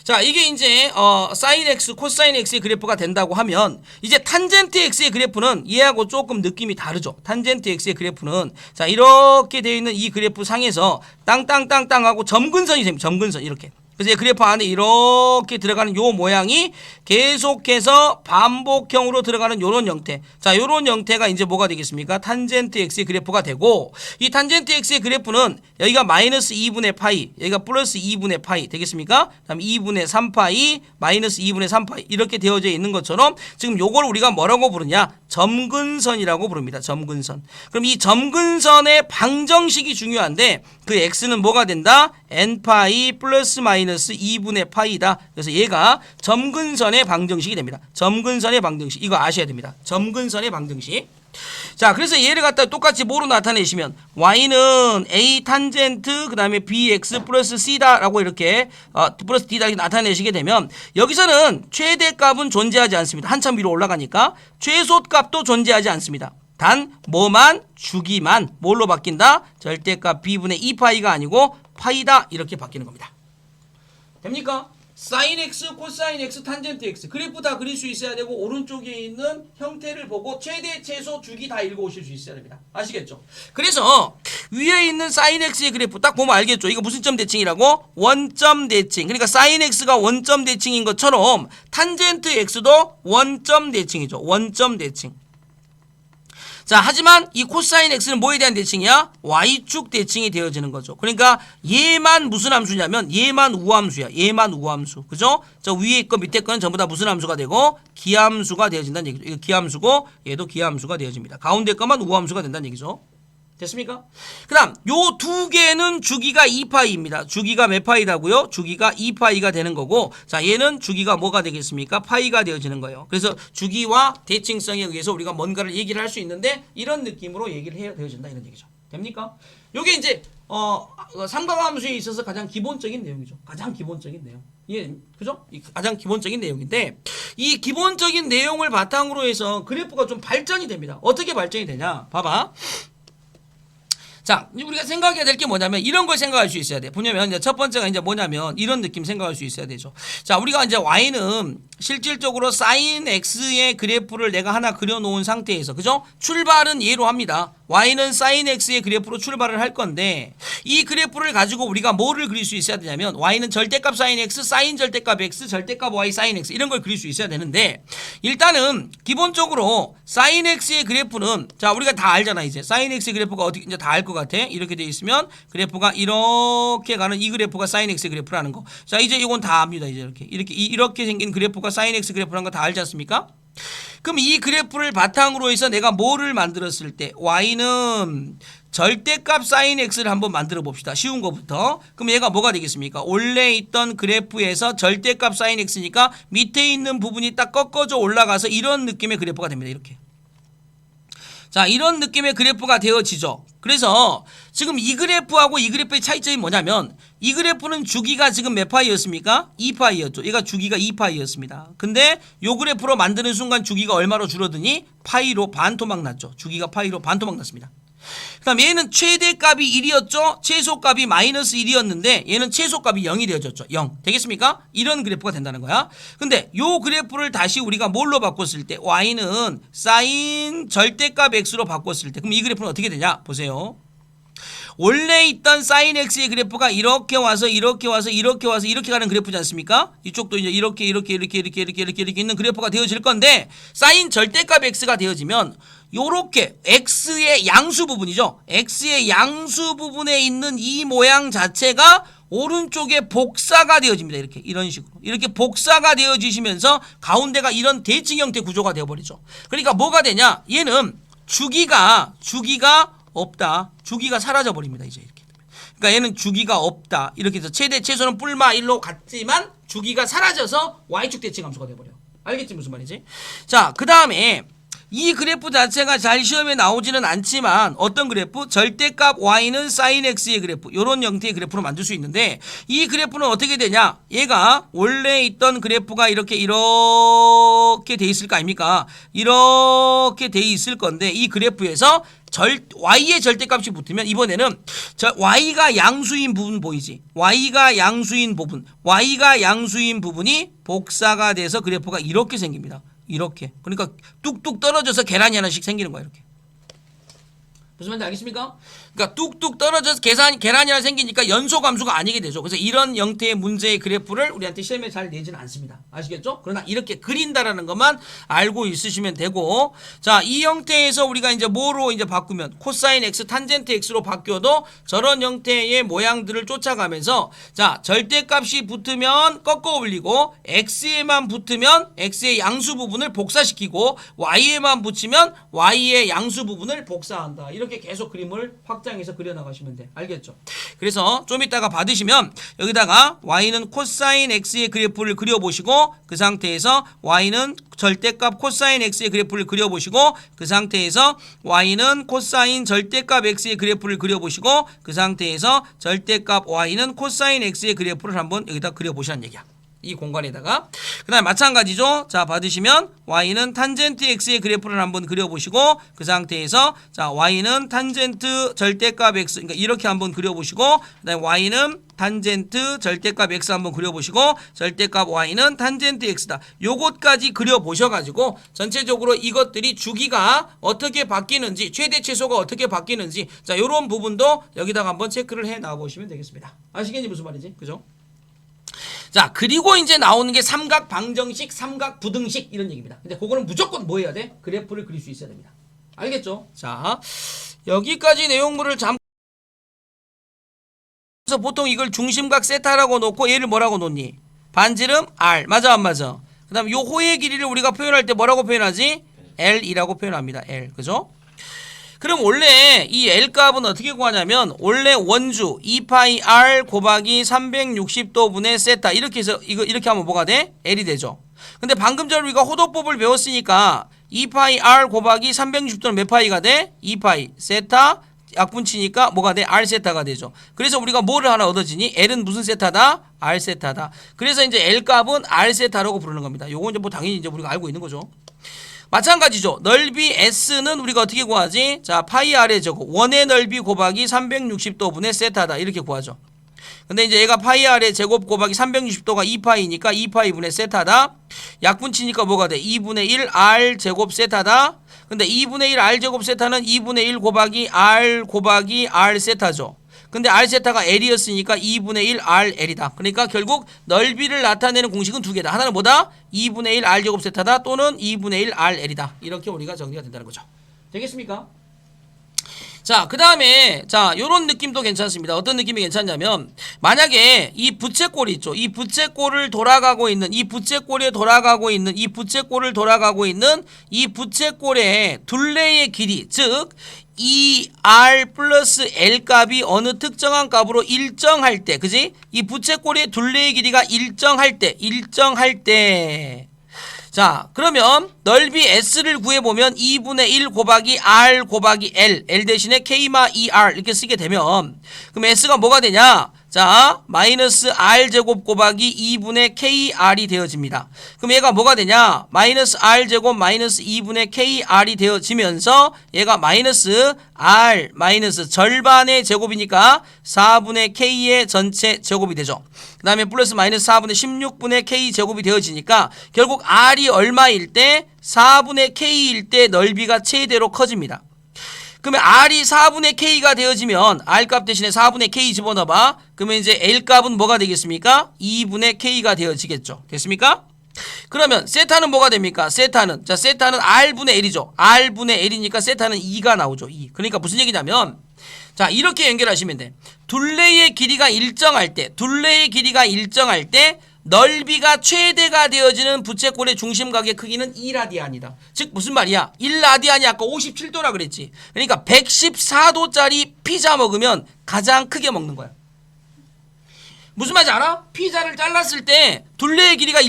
자, 이게 이제 sin x, 코사인 x의 그래프가 된다고 하면 이제 탄젠트 x의 그래프는 얘하고 조금 느낌이 다르죠. 탄젠트 x의 그래프는 자, 이렇게 되어 있는 이 그래프 상에서 땅땅땅땅 하고 점근선이 됩니다. 점근선 이렇게. 그래서 그래프 안에 이렇게 들어가는 요 모양이 계속해서 반복형으로 들어가는 요런 형태. 자, 요런 형태가 이제 뭐가 되겠습니까? 탄젠트 x의 그래프가 되고 이 탄젠트 x의 그래프는 여기가 마이너스 2분의 파이, 여기가 플러스 2분의 파이 되겠습니까? 그다음 2분의 3파이, 마이너스 2분의 3파이 이렇게 되어져 있는 것처럼 지금 요걸 우리가 뭐라고 부르냐? 점근선이라고 부릅니다. 점근선. 그럼 이 점근선의 방정식이 중요한데 그 x는 뭐가 된다? n파이 플러스 마이너스 마이너스 2분의 파이다. 그래서 얘가 점근선의 방정식이 됩니다. 점근선의 방정식. 이거 아셔야 됩니다. 점근선의 방정식. 자, 그래서 얘를 갖다 똑같이 뭐로 나타내시면 y는 a 탄젠트 그다음에 bx 플러스 c다라고 이렇게 플러스 d다 이렇게 나타내시게 되면 여기서는 최대값은 존재하지 않습니다. 한참 위로 올라가니까 최소값도 존재하지 않습니다. 단 뭐만 주기만 뭘로 바뀐다? 절대값 b분의 2파이가 아니고 파이다 이렇게 바뀌는 겁니다. 됩니까? 사인 x, 코사인 x, 탄젠트 x 그래프 다 그릴 수 있어야 되고 오른쪽에 있는 형태를 보고 최대, 최소, 주기 다 읽어오실 수 있어야 됩니다. 아시겠죠? 그래서 위에 있는 사인 x의 그래프 딱 보면 알겠죠? 이거 무슨 점 대칭이라고? 원점 대칭. 그러니까 사인 x가 원점 대칭인 것처럼 탄젠트 x도 원점 대칭이죠. 원점 대칭. 자, 하지만 이 코사인 x는 뭐에 대한 대칭이야? y축 대칭이 되어지는 거죠. 그러니까 얘만 무슨 함수냐면 얘만 우함수야. 얘만 우함수. 그죠? 저 위에 거 밑에 거는 전부 다 무슨 함수가 되고 기함수가 되어진다는 얘기죠. 이거 기함수고 얘도 기함수가 되어집니다. 가운데 거만 우함수가 된다는 얘기죠. 됐습니까? 그 다음 요 두 개는 주기가 2파이입니다. 주기가 몇 파이다고요? 주기가 2파이가 되는 거고 자 얘는 주기가 뭐가 되겠습니까? 파이가 되어지는 거예요. 그래서 주기와 대칭성에 의해서 우리가 뭔가를 얘기를 할 수 있는데 이런 느낌으로 얘기를 해야 되어진다 이런 얘기죠. 됩니까? 요게 이제 삼각함수에 있어서 가장 기본적인 내용이죠. 가장 기본적인 내용. 예, 그죠? 가장 기본적인 내용인데 이 기본적인 내용을 바탕으로 해서 그래프가 좀 발전이 됩니다. 어떻게 발전이 되냐? 봐봐. 자, 우리가 생각해야 될 게 뭐냐면 이런 걸 생각할 수 있어야 돼. 보냐면 이제 첫 번째가 이제 뭐냐면 이런 느낌 생각할 수 있어야 되죠. 자, 우리가 이제 y는 실질적으로 sin x의 그래프를 내가 하나 그려놓은 상태에서 그죠? 출발은 얘로 합니다. y는 sin x의 그래프로 출발을 할 건데 이 그래프를 가지고 우리가 뭐를 그릴 수 있어야 되냐면 y는 절대값 sin x, sin 절대값 x, 절대값 y sin x 이런 걸 그릴 수 있어야 되는데 일단은 기본적으로 sin x의 그래프는 자 우리가 다 알잖아 이제 sin x의 그래프가 어떻게 이제 다 알 것 같아. 이렇게 돼 있으면 그래프가 이렇게 가는 이 그래프가 sin x의 그래프라는 거. 자 이제 이건 다 압니다. 이제 이렇게 생긴 그래프가 sin x 그래프라는 거 다 알지 않습니까? 그럼 이 그래프를 바탕으로 해서 내가 뭐를 만들었을 때 y는 절대값 sin x를 한번 만들어 봅시다. 쉬운 거부터. 그럼 얘가 뭐가 되겠습니까? 원래 있던 그래프에서 절대값 sin x니까 밑에 있는 부분이 딱 꺾어져 올라가서 이런 느낌의 그래프가 됩니다. 이렇게. 자, 이런 느낌의 그래프가 되어지죠. 그래서 지금 이 그래프하고 이 그래프의 차이점이 뭐냐면 이 그래프는 주기가 지금 몇 파이였습니까? 2파이였죠. 얘가 주기가 2파이였습니다. 근데 요 그래프로 만드는 순간 주기가 얼마로 줄어드니? 파이로 반토막 났죠. 주기가 파이로 반토막 났습니다. 그 다음 얘는 최대값이 1이었죠. 최소값이 마이너스 1이었는데 얘는 최소값이 0이 되어졌죠. 0 되겠습니까? 이런 그래프가 된다는 거야. 근데 요 그래프를 다시 우리가 뭘로 바꿨을 때 y는 sin 절대값 x로 바꿨을 때 그럼 이 그래프는 어떻게 되냐? 보세요. 원래 있던 sin x의 그래프가 이렇게 와서 이렇게 와서 이렇게 와서 이렇게 가는 그래프지 않습니까? 이쪽도 이제 이렇게 있는 그래프가 되어질 건데 sin 절대값 x가 되어지면 요렇게 x의 양수 부분이죠. x의 양수 부분에 있는 이 모양 자체가 오른쪽에 복사가 되어집니다. 이렇게 이런 식으로 이렇게 복사가 되어지시면서 가운데가 이런 대칭 형태 구조가 되어버리죠. 그러니까 뭐가 되냐? 얘는 주기가 없다. 주기가 사라져 버립니다. 이제 이렇게. 그러니까 얘는 주기가 없다. 이렇게 해서 최대 최소는 뿔마 1로 같지만 주기가 사라져서 y축 대칭 함수가 돼 버려. 알겠지 무슨 말이지? 자, 그다음에 이 그래프 자체가 잘 시험에 나오지는 않지만 어떤 그래프? 절대값 y는 sin x의 그래프 이런 형태의 그래프로 만들 수 있는데 이 그래프는 어떻게 되냐? 얘가 원래 있던 그래프가 이렇게 돼 있을 거 아닙니까? 이렇게 돼 있을 건데 이 그래프에서 y의 절대값이 붙으면 이번에는 y가 양수인 부분 보이지? y가 양수인 부분이 복사가 돼서 그래프가 이렇게 생깁니다. 이렇게. 그러니까 뚝뚝 떨어져서 계란이 하나씩 생기는 거야 이렇게. 무슨 말인지 알겠습니까? 그러니까 뚝뚝 떨어져서 계란이 하나 생기니까 연소함수가 아니게 되죠. 그래서 이런 형태의 문제의 그래프를 우리한테 시험에 잘 내지는 않습니다. 아시겠죠? 그러나 이렇게 그린다라는 것만 알고 있으시면 되고 자, 이 형태에서 우리가 이제 뭐로 이제 바꾸면 코사인 x, 탄젠트 x로 바뀌어도 저런 형태의 모양들을 쫓아가면서 자, 절대값이 붙으면 꺾어 올리고 x에만 붙으면 x의 양수 부분을 복사시키고 y에만 붙이면 y의 양수 부분을 복사한다. 이렇게 이렇게 계속 그림을 확장해서 그려나가시면 돼. 알겠죠? 그래서 좀 이따가 받으시면 여기다가 y는 코사인 x의 그래프를 그려보시고 그 상태에서 y는 절대값 코사인 x의 그래프를 그려보시고 그 상태에서 y는 코사인 절대값 x의 그래프를 그려보시고 그 상태에서 절대값 y는 코사인 x의 그래프를 한번 여기다 그려보시라는 얘기야. 이 공간에다가. 그 다음에 마찬가지죠. 자, 받으시면 y는 탄젠트 x의 그래프를 한번 그려보시고 그 상태에서 자, y는 탄젠트 절대값 x, 그러니까 이렇게 한번 그려보시고 그 다음에 y는 탄젠트 절대값 x 한번 그려보시고 절대값 y는 탄젠트 x다. 요것까지 그려보셔가지고 전체적으로 이것들이 주기가 어떻게 바뀌는지 최대 최소가 어떻게 바뀌는지 자, 요런 부분도 여기다가 한번 체크를 해 나와보시면 되겠습니다. 아시겠니 무슨 말이지? 그죠? 자, 그리고 이제 나오는 게 삼각 방정식, 삼각 부등식 이런 얘기입니다. 근데 그거는 무조건 뭐 해야 돼? 그래프를 그릴 수 있어야 됩니다. 알겠죠? 자, 여기까지 내용물을 잠깐 그래서 보통 이걸 중심각 세타라고 놓고 얘를 뭐라고 놓니? 반지름 R. 맞아 안 맞아? 그 다음에 요 호의 길이를 우리가 표현할 때 뭐라고 표현하지? L이라고 표현합니다. L. 그죠? 그럼 원래 이 L값은 어떻게 구하냐면 원래 원주 2파이 R 곱하기 360도분의 세타 이렇게 해서 이렇게 하면 뭐가 돼? L이 되죠. 근데 방금 전에 우리가 호도법을 배웠으니까 2파이 R 곱하기 360도는 몇 파이가 돼? 2파이 세타 약분치니까 뭐가 돼? R 세타가 되죠. 그래서 우리가 뭐를 하나 얻어지니? L은 무슨 세타다? R 세타다. 그래서 이제 L값은 R 세타라고 부르는 겁니다. 요건 이제 뭐 당연히 이제 우리가 알고 있는 거죠. 마찬가지죠. 넓이 S는 우리가 어떻게 구하지? 자, 파이 R의 제곱. 원의 넓이 곱하기 360도분의 세타다. 이렇게 구하죠. 근데 이제 얘가 파이 R의 제곱 곱하기 360도가 2파이니까 2파이분의 세타다. 약분치니까 뭐가 돼? 2분의 1 R 제곱 세타다. 근데 2분의 1 R 제곱 세타는 2분의 1 곱하기 R 세타죠. 근데 R 세타가 L이었으니까 2분의 1 RL이다. 그러니까 결국 넓이를 나타내는 공식은 두 개다. 하나는 뭐다? 2분의 1 R 제곱 세타다. 또는 2분의 1 RL이다. 이렇게 우리가 정리가 된다는 거죠. 되겠습니까? 자, 그 다음에 자, 요런 느낌도 괜찮습니다. 어떤 느낌이 괜찮냐면 만약에 이 부채꼴이 있죠. 이 부채꼴을 돌아가고 있는 이 부채꼴에 돌아가고 있는 이 부채꼴을 돌아가고 있는 이 부채꼴의 둘레의 길이 즉 ER 플러스 L 값이 어느 특정한 값으로 일정할 때 그지? 이 부채꼴의 둘레의 길이가 일정할 때 자, 그러면 넓이 S를 구해보면 2분의 1 곱하기 R 곱하기 L 대신에 K마 ER 이렇게 쓰게 되면 그럼 S가 뭐가 되냐? 자, 마이너스 R제곱 곱하기 2분의 KR이 되어집니다. 그럼 얘가 뭐가 되냐? 마이너스 R제곱 마이너스 2분의 KR이 되어지면서 얘가 마이너스 R 마이너스 절반의 제곱이니까 4분의 K의 전체 제곱이 되죠. 그 다음에 플러스 마이너스 4분의 16분의 K 제곱이 되어지니까 결국 R이 얼마일 때? 4분의 K일 때 넓이가 최대로 커집니다. 그러면 R이 4분의 K가 되어지면 R값 대신에 4분의 K 집어넣어봐. 그러면 이제 L값은 뭐가 되겠습니까? 2분의 K가 되어지겠죠. 됐습니까? 그러면 세타는 뭐가 됩니까? 세타는 R분의 L이죠. R분의 L이니까 세타는 2가 나오죠. 2. 그러니까 무슨 얘기냐면 자, 이렇게 연결하시면 돼. 둘레의 길이가 일정할 때 넓이가 최대가 되어지는 부채꼴의 중심각의 크기는 2라디안이다. 즉 무슨 말이야? 1라디안이 아까 57도라 그랬지. 그러니까 114도짜리 피자 먹으면 가장 크게 먹는 거야. 무슨 말인지 알아? 피자를 잘랐을 때 둘레의 길이가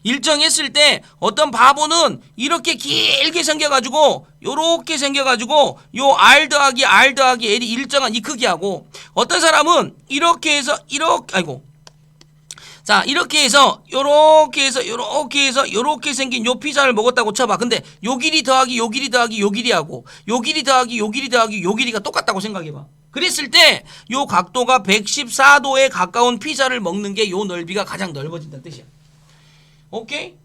일정했을 때 어떤 바보는 이렇게 길게 생겨가지고 요렇게 생겨가지고 요 R 더하기 L이 일정한 이 크기하고 어떤 사람은 이렇게 해서 자, 이렇게 해서 요렇게 생긴 요 피자를 먹었다고 쳐봐. 근데 요 길이 더하기 요 길이하고 요 길이 더하기 요 길이가 똑같다고 생각해봐. 그랬을 때 요 각도가 114도에 가까운 피자를 먹는 게 요 넓이가 가장 넓어진다는 뜻이야. 오케이?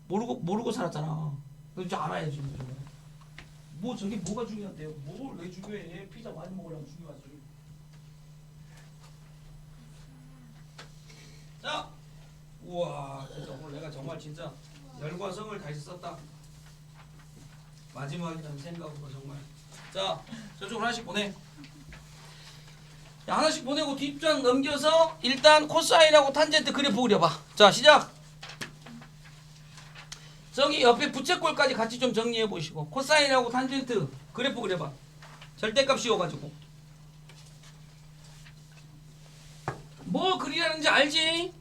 모르고 살았잖아. 그럼 좀 알아야지. 뭐 저게 뭐가 중요한데요? 뭘 왜 중요해? 피자 많이 먹으려면 중요하지. 자, 우와, 진짜 오늘 내가 정말 진짜 열과 성을 다해서 썼다. 마지막이라는 생각으로 정말. 자, 저쪽으로 하나씩 보내. 야, 하나씩 보내고 뒷장 넘겨서 일단 코사인하고 탄젠트 그래프 그려봐. 자, 시작. 저기 옆에 부채꼴까지 같이 좀 정리해 보시고 코사인하고 탄젠트 그래프 그려봐. 절대값 씌워가지고 뭐 그리라는지 알지?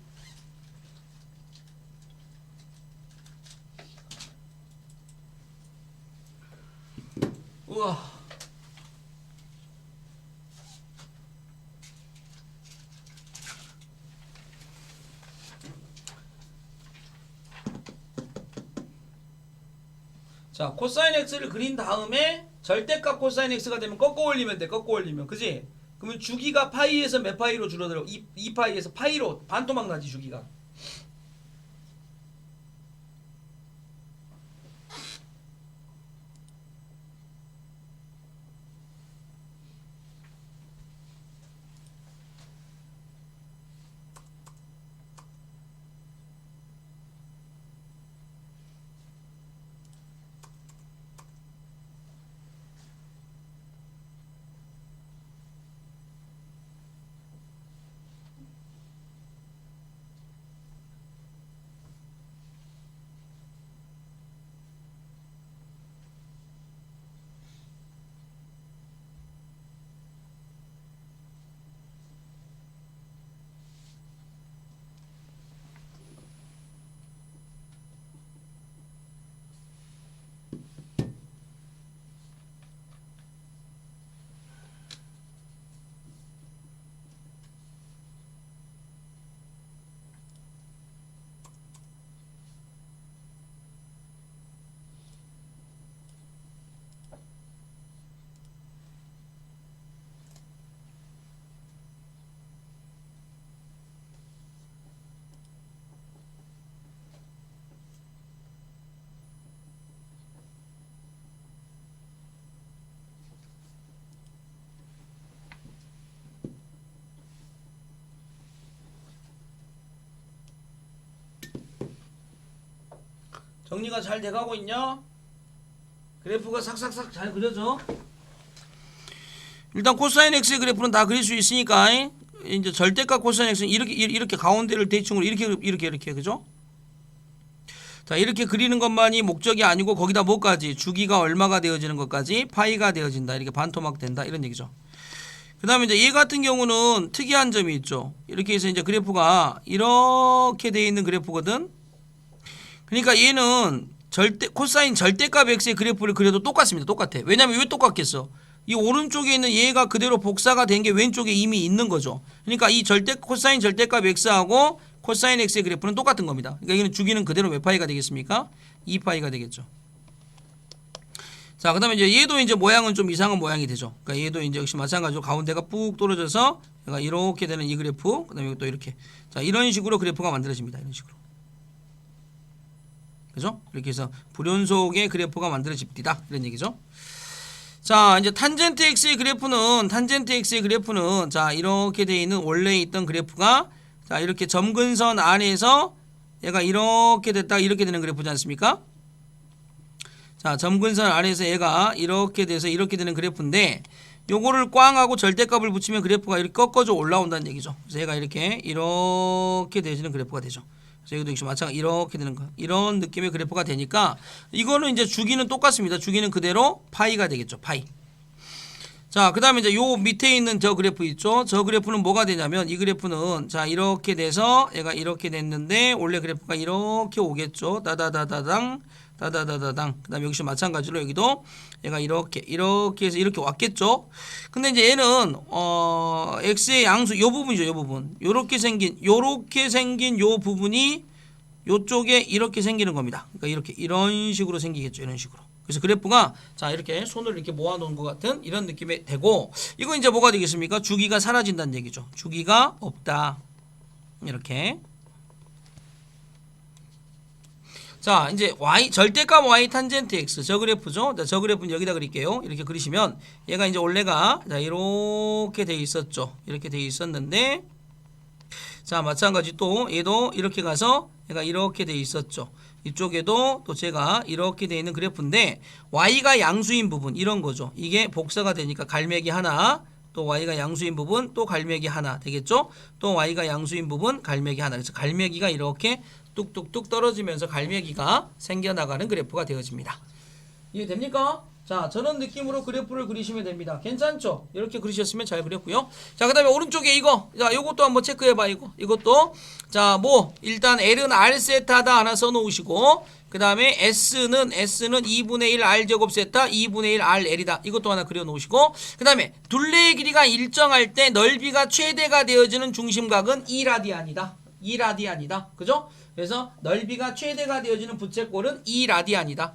우와. 자, 코사인 x를 그린 다음에 절대값 코사인 x가 되면 꺾어 올리면 돼. 꺾어 올리면. 그지? 그러면 주기가 파이에서 몇 파이로 줄어들어? 2파이에서 파이로 반토막 나지 주기가. 정리가 잘 돼가고 있냐? 그래프가 삭삭삭 잘 그려져. 일단 코사인 x의 그래프는 다 그릴 수 있으니까 이제 절대값 코사인 x는 이렇게 가운데를 대칭으로 이렇게 그죠? 자, 이렇게 그리는 것만이 목적이 아니고 거기다 뭐까지 주기가 얼마가 되어지는 것까지 파이가 되어진다. 이렇게 반토막 된다. 이런 얘기죠. 그다음에 이제 얘 같은 경우는 특이한 점이 있죠. 이렇게 해서 이제 그래프가 이렇게 되어 있는 그래프거든. 그러니까 얘는 코사인 절대값 x의 그래프를 그려도 똑같습니다. 똑같아. 왜냐면 왜 똑같겠어? 이 오른쪽에 있는 얘가 그대로 복사가 된 게 왼쪽에 이미 있는 거죠. 그러니까 이 코사인 절대값 x하고 코사인 x의 그래프는 똑같은 겁니다. 그러니까 이거는 주기는 그대로 몇 파이가 되겠습니까? 2파이가 되겠죠. 자, 그다음에 이제 얘도 이제 모양은 좀 이상한 모양이 되죠. 그러니까 얘도 이제 역시 마찬가지로 가운데가 푹 떨어져서 얘가 이렇게 되는 이 그래프, 그다음에 또 이렇게. 자, 이런 식으로 그래프가 만들어집니다. 이런 식으로. 그죠? 이렇게 해서 불연속의 그래프가 만들어집니다. 이런 얘기죠. 자, 이제 탄젠트 x의 그래프는 자, 이렇게 되어 있는 원래 있던 그래프가 자, 이렇게 점근선 안에서 얘가 이렇게 됐다가 이렇게 되는 그래프지 않습니까? 자, 점근선 안에서 얘가 이렇게 돼서 이렇게 되는 그래프인데 요거를 꽝하고 절대값을 붙이면 그래프가 이렇게 꺾어져 올라온다는 얘기죠. 그래서 얘가 이렇게 되어지는 그래프가 되죠. 그래서 여기도 역시 마찬가지 이렇게 되는 거. 이런 느낌의 그래프가 되니까 이거는 이제 주기는 똑같습니다. 주기는 그대로 파이가 되겠죠. 파이. 자, 그다음에 이제 요 밑에 있는 저 그래프 있죠. 저 그래프는 뭐가 되냐면 이 그래프는 자, 이렇게 돼서 얘가 이렇게 됐는데 원래 그래프가 이렇게 오겠죠. 따다다다당 따다다다당. 그다음에 역시 마찬가지로 여기도 얘가 이렇게 해서 이렇게 왔겠죠. 근데 이제 얘는 x의 양수 요 부분이죠. 요 부분. 요렇게 생긴 요 부분이 요쪽에 이렇게 생기는 겁니다. 그러니까 이런 식으로 생기겠죠. 이런 식으로. 그래서 그래프가 자, 이렇게 손을 이렇게 모아 놓은 것 같은 이런 느낌이 되고 이거 이제 뭐가 되겠습니까? 주기가 사라진다는 얘기죠. 주기가 없다. 이렇게. 자, 이제 절대값 y 탄젠트 x 저 그래프죠. 자, 저 그래프는 여기다 그릴게요. 이렇게 그리시면 얘가 이제 원래가 자, 이렇게 돼 있었죠. 이렇게 돼 있었는데 자, 마찬가지 또 얘도 이렇게 가서 얘가 이렇게 돼 있었죠. 이쪽에도 또 제가 이렇게 돼 있는 그래프인데 y가 양수인 부분 이런 거죠. 이게 복사가 되니까 갈매기 하나, 또 y가 양수인 부분 또 갈매기 하나 되겠죠. 또 y가 양수인 부분 갈매기 하나. 그래서 갈매기가 이렇게 뚝뚝뚝 떨어지면서 갈매기가 생겨나가는 그래프가 되어집니다. 이해됩니까? 자, 저런 느낌으로 그래프를 그리시면 됩니다. 괜찮죠? 이렇게 그리셨으면 잘 그렸고요. 자, 그 다음에 오른쪽에 이거. 자, 요것도 한번 체크해봐, 이거. 이것도. 자, 뭐, 일단 L은 R 세타다 하나 써놓으시고, 그 다음에 S는 2분의 1 R 제곱 세타, 2분의 1 R L이다. 이것도 하나 그려놓으시고, 그 다음에 둘레의 길이가 일정할 때 넓이가 최대가 되어지는 중심각은 2라디안이다. 2라디안이다. 그죠? 그래서 넓이가 최대가 되어지는 부채꼴은 2라디안이다.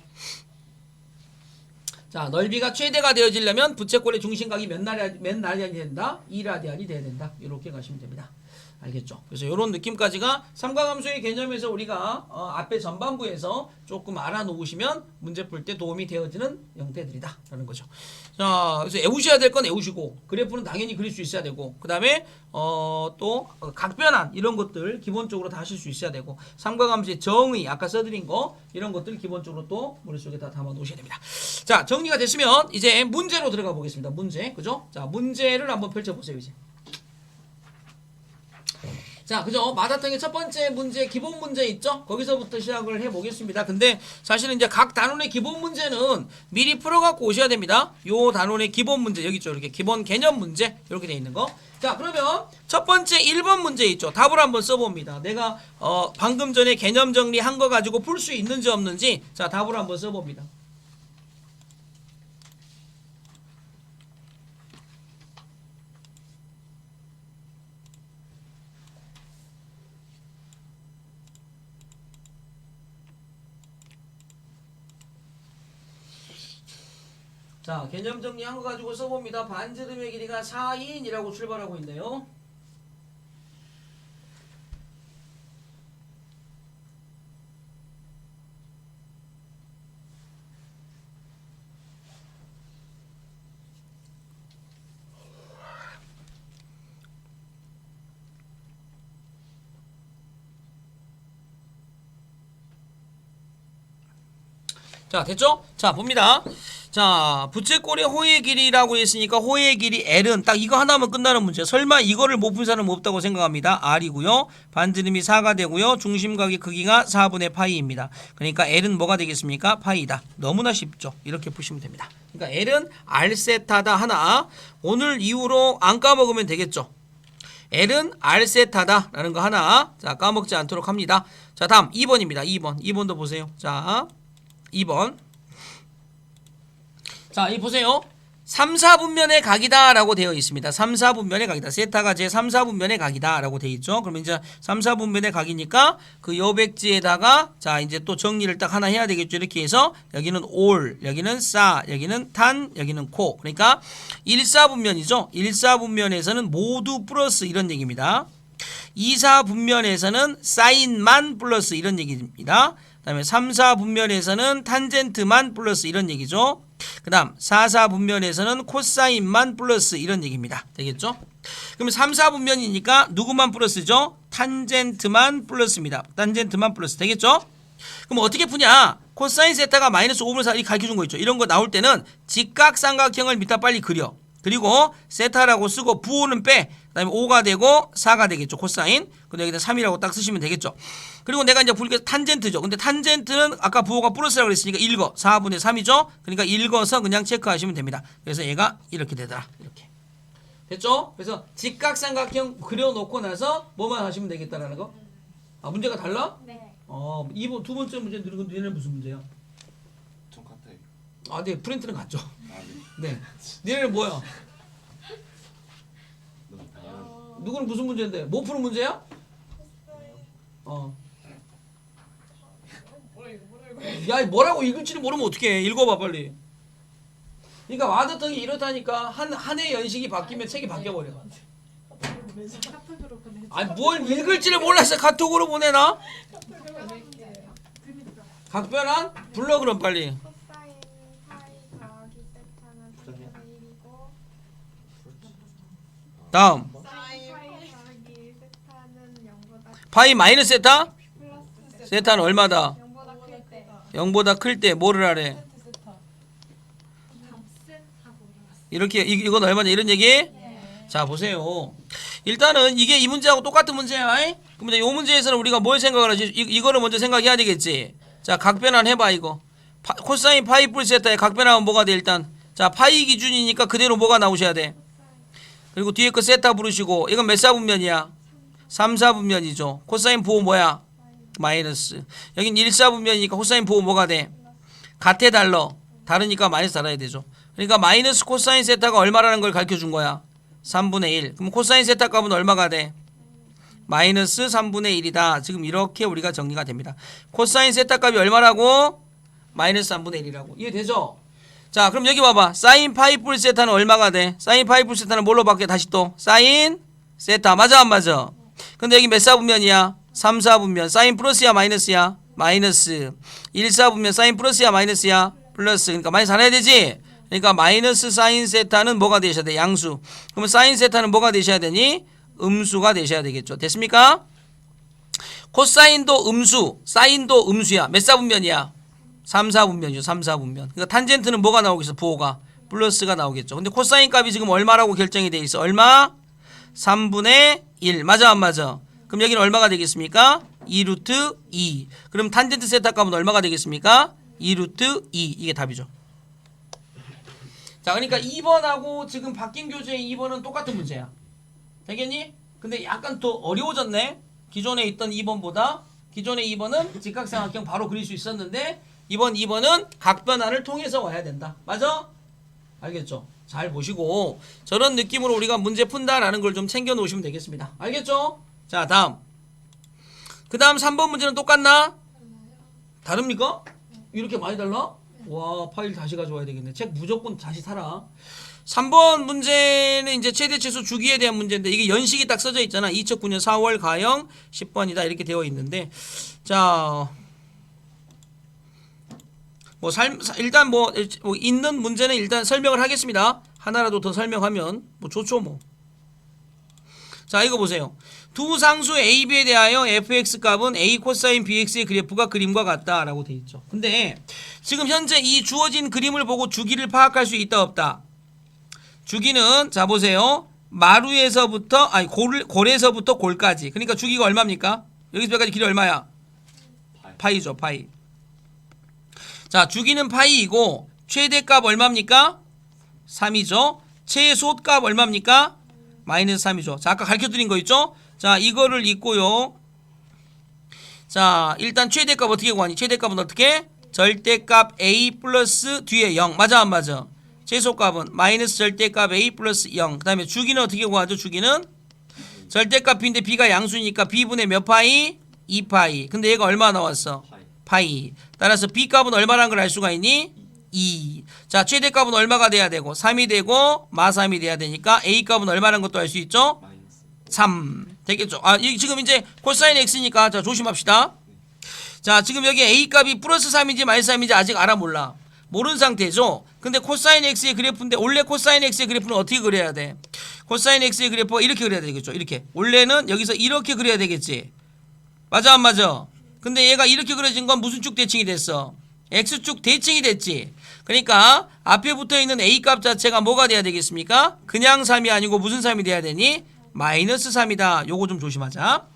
자, 넓이가 최대가 되어지려면 부채꼴의 중심각이 몇 라디안이 된다? 2라디안이 돼야 된다. 이렇게 가시면 됩니다. 알겠죠? 그래서 이런 느낌까지가 삼각함수의 개념에서 우리가 앞에 전반부에서 조금 알아놓으시면 문제 풀 때 도움이 되어지는 형태들이다 라는 거죠. 자, 그래서 외우셔야 될 건 외우시고, 그래프는 당연히 그릴 수 있어야 되고, 그 다음에 또 각변환 이런 것들 기본적으로 다 하실 수 있어야 되고, 삼각함수의 정의 아까 써드린 거 이런 것들 기본적으로 또 머릿속에 다 담아 놓으셔야 됩니다. 자, 정리가 됐으면 이제 문제로 들어가 보겠습니다. 문제, 그죠? 자, 문제를 한번 펼쳐보세요. 이제 자, 그죠? 마다탕의 첫 번째 문제, 기본 문제 있죠? 거기서부터 시작을 해보겠습니다. 근데 사실은 이제 각 단원의 기본 문제는 미리 풀어갖고 오셔야 됩니다. 요 단원의 기본 문제, 여기 있죠? 이렇게 기본 개념 문제, 이렇게 돼 있는 거. 자, 그러면 첫 번째 1번 문제 있죠? 답을 한번 써봅니다. 내가 방금 전에 개념 정리한 거 가지고 풀 수 있는지 없는지, 자, 답을 한번 써봅니다. 자, 개념 정리한 거 가지고 써봅니다. 반지름의 길이가 4인이라고 출발하고 있네요. 자, 됐죠? 자, 봅니다. 자, 부채꼴의 호의 길이라고 했으니까 호의 길이 L은 딱 이거 하나면 끝나는 문제. 설마 이거를 못 푼 사람은 없다고 생각합니다. R이고요. 반지름이 4가 되고요. 중심각의 크기가 4분의 파이입니다. 그러니까 L은 뭐가 되겠습니까? 파이다. 너무나 쉽죠. 이렇게 푸시면 됩니다. 그러니까 L은 R 세타다 하나. 오늘 이후로 안 까먹으면 되겠죠. L은 R 세타다 라는 거 하나. 자, 까먹지 않도록 합니다. 자, 다음 2번입니다. 2번도 보세요. 자, 2번. 자, 이 보세요. 3, 4분면의 각이다 라고 되어 있습니다. 3, 4분면의 각이다. 세타가 제 3, 4분면의 각이다 라고 되어 있죠. 그러면 이제 3, 4분면의 각이니까 그 여백지에다가 자, 이제 또 정리를 딱 하나 해야 되겠죠. 이렇게 해서 여기는 올, 여기는 싸, 여기는 탄, 여기는 코. 그러니까 1, 4분면이죠. 1, 4분면에서는 모두 플러스 이런 얘기입니다. 2, 4분면에서는 사인만 플러스 이런 얘기입니다. 그 다음에 3, 4분면에서는 탄젠트만 플러스 이런 얘기죠. 그 다음 4, 4분면에서는 코사인만 플러스 이런 얘기입니다. 되겠죠? 그러면 3, 4분면이니까 누구만 플러스죠? 탄젠트만 플러스입니다. 탄젠트만 플러스 되겠죠? 그럼 어떻게 푸냐? 코사인 세타가 마이너스 5분의 4 이렇게 가르쳐준 거 있죠? 이런 거 나올 때는 직각삼각형을 밑에 빨리 그려. 그리고 세타라고 쓰고 부호는 빼. 그 다음에 5가 되고 4가 되겠죠. 코사인. 근데 여기다 3이라고 딱 쓰시면 되겠죠. 그리고 내가 이제 부르게 탄젠트죠. 근데 탄젠트는 아까 부호가 플러스라고 그랬으니까 읽어. 4분의 3이죠. 그러니까 읽어서 그냥 체크하시면 됩니다. 그래서 얘가 이렇게 되더라. 이렇게. 됐죠? 그래서 직각삼각형 그려놓고 나서 뭐만 하시면 되겠다라는 거. 아, 문제가 달라? 네. 2번, 두 번째 문제 들은 건 얘네는 무슨 문제야? 전 같아요. 아, 네. 프린트는 같죠. 아, 네. 네. 니네는 뭐야? 너무 당연한. 누구는 무슨 문제인데? 뭐 푸는 문제야? 야, 뭐라고 읽을지를 모르면 어떡해. 읽어봐 빨리. 그러니까 와드통이 이렇다니까 한 해 연식이 바뀌면 책이 바뀌어버려. 카톡으로 보내. 아니 뭘 읽을지를 몰라서 카톡으로 보내나? 카톡으로 보낼게요. 각변환? 불러 그럼 빨리. 코사인 파이 더하기 세타는 3분의 1이고 다음 사인 파이 더하기 세타는 0보다 파이 마이너스 세타? 플러스 세타는 얼마다? 0보다 클 때. 0보다 클 때 뭐를 하래? 값은 하고 이렇게 이건 얼마냐 이런 얘기? 자 보세요. 일단은 이게 이 문제하고 똑같은 문제야. 이? 그럼 이제 이 문제에서는 우리가 뭘 생각을 하지? 이거를 먼저 생각해야 되겠지. 자 각변환 해봐 이거. 코사인 파이 플러스 세타의 각변하면 뭐가 돼 일단. 자 파이 기준이니까 그대로 뭐가 나오셔야 돼. 그리고 뒤에 거 세타 부르시고 이건 몇 사분면이야? 3사분면이죠. 코사인 부호 뭐야? 마이너스. 여긴 1사분면이니까 코사인 부호 뭐가 돼? 같아 달러. 다르니까 마이너스 달아야 되죠. 그러니까 마이너스 코사인 세타가 얼마라는 걸 가르쳐준 거야. 3분의 1. 그럼 코사인 세타 값은 얼마가 돼? 마이너스 3분의 1이다. 지금 이렇게 우리가 정리가 됩니다. 코사인 세타 값이 얼마라고? 마이너스 3분의 1이라고. 이해되죠? 자 그럼 여기 봐봐. 사인 파이 플러스 세타는 얼마가 돼? 사인 파이 플러스 세타는 뭘로 바뀌어? 다시 또 사인 세타. 맞아 안 맞아? 근데 여기 몇 사분면이야? 3사분면. 사인 플러스야 마이너스야? 마이너스. 1사분면. 사인 플러스야 마이너스야? 플러스. 그러니까 마이너스 하나 해야 되지? 그러니까 마이너스 사인 세타는 뭐가 되셔야 돼? 양수. 그러면 사인 세타는 뭐가 되셔야 되니? 음수가 되셔야 되겠죠. 됐습니까? 코사인도 음수, 사인도 음수야. 몇 사분면이야? 3사분면이죠. 3사분면. 그러니까 탄젠트는 뭐가 나오겠어? 부호가 플러스가 나오겠죠. 근데 코사인 값이 지금 얼마라고 결정이 돼 있어? 얼마? 3분의 1. 맞아 안 맞아? 그럼 여기는 얼마가 되겠습니까? 2루트 2. 그럼 탄젠트 세타 값은 얼마가 되겠습니까? 2루트 2. 이게 답이죠. 자 그러니까 2번하고 지금 바뀐 교재의 2번은 똑같은 문제야. 되겠니? 근데 약간 더 어려워졌네. 기존에 있던 2번보다. 기존의 2번은 직각삼각형 바로 그릴 수 있었는데 이번 2번은 각변환을 통해서 와야 된다. 맞아? 알겠죠? 잘 보시고 저런 느낌으로 우리가 문제 푼다라는 걸 좀 챙겨 놓으시면 되겠습니다. 알겠죠? 자 다음 그 다음 3번 문제는 똑같나? 다릅니까? 이렇게 많이 달라? 와 파일 다시 가져와야 되겠네. 책 무조건 다시 사라. 3번 문제는 이제 최대최소 주기에 대한 문제인데 이게 연식이 딱 써져 있잖아. 2009년 4월 가형 10번이다 이렇게 되어 있는데 자 뭐 일단 뭐 있는 문제는 일단 설명을 하겠습니다. 하나라도 더 설명하면 뭐 좋죠 뭐. 자 이거 보세요. 두 상수 A, B에 대하여 fx 값은 A 코사인 bx의 그래프가 그림과 같다라고 되어 있죠. 근데 지금 현재 이 주어진 그림을 보고 주기를 파악할 수 있다 없다. 주기는 자 보세요. 마루에서부터 아니 골에서부터 골까지. 그러니까 주기가 얼마입니까? 여기서 여기까지 길이 얼마야? 파이죠 파이. 자 주기는 파이이고 최대값 얼마입니까? 3이죠. 최소값 얼마입니까? 마이너스 3이죠. 자 아까 가르쳐드린 거 있죠? 자 이거를 있고요. 자 일단 최대값 어떻게 구하니? 최대값은 어떻게? 절대값 A 플러스 뒤에 0. 맞아 안 맞아? 최소값은 마이너스 절대값 A 플러스 0. 그 다음에 주기는 어떻게 구하죠? 주기는 절대값 B인데 B가 양수니까 B분의 몇 파이? 2파이. 근데 얘가 얼마 나왔어? 파이. 따라서 B값은 얼마라는 걸 알 수가 있니? 2. 자 최대값은 얼마가 돼야 되고 3이 되고 마3이 돼야 되니까 A값은 얼마라는 것도 알 수 있죠? 3. 되겠죠? 아 지금 이제 코사인 X니까 자 조심합시다. 자 지금 여기 A값이 플러스 3인지 마이너스 3인지 아직 알아 몰라. 모르는 상태죠. 근데 코사인 X의 그래프인데 원래 코사인 X의 그래프는 어떻게 그려야 돼? 코사인 X의 그래프가 이렇게 그려야 되겠죠. 이렇게. 원래는 여기서 이렇게 그려야 되겠지. 맞아 안 맞아? 근데 얘가 이렇게 그려진 건 무슨 쭉 대칭이 됐어? X축 대칭이 됐지. 그러니까 앞에 붙어있는 A값 자체가 뭐가 돼야 되겠습니까? 그냥 3이 아니고 무슨 3이 돼야 되니? 마이너스 3이다. 요거 좀 조심하자.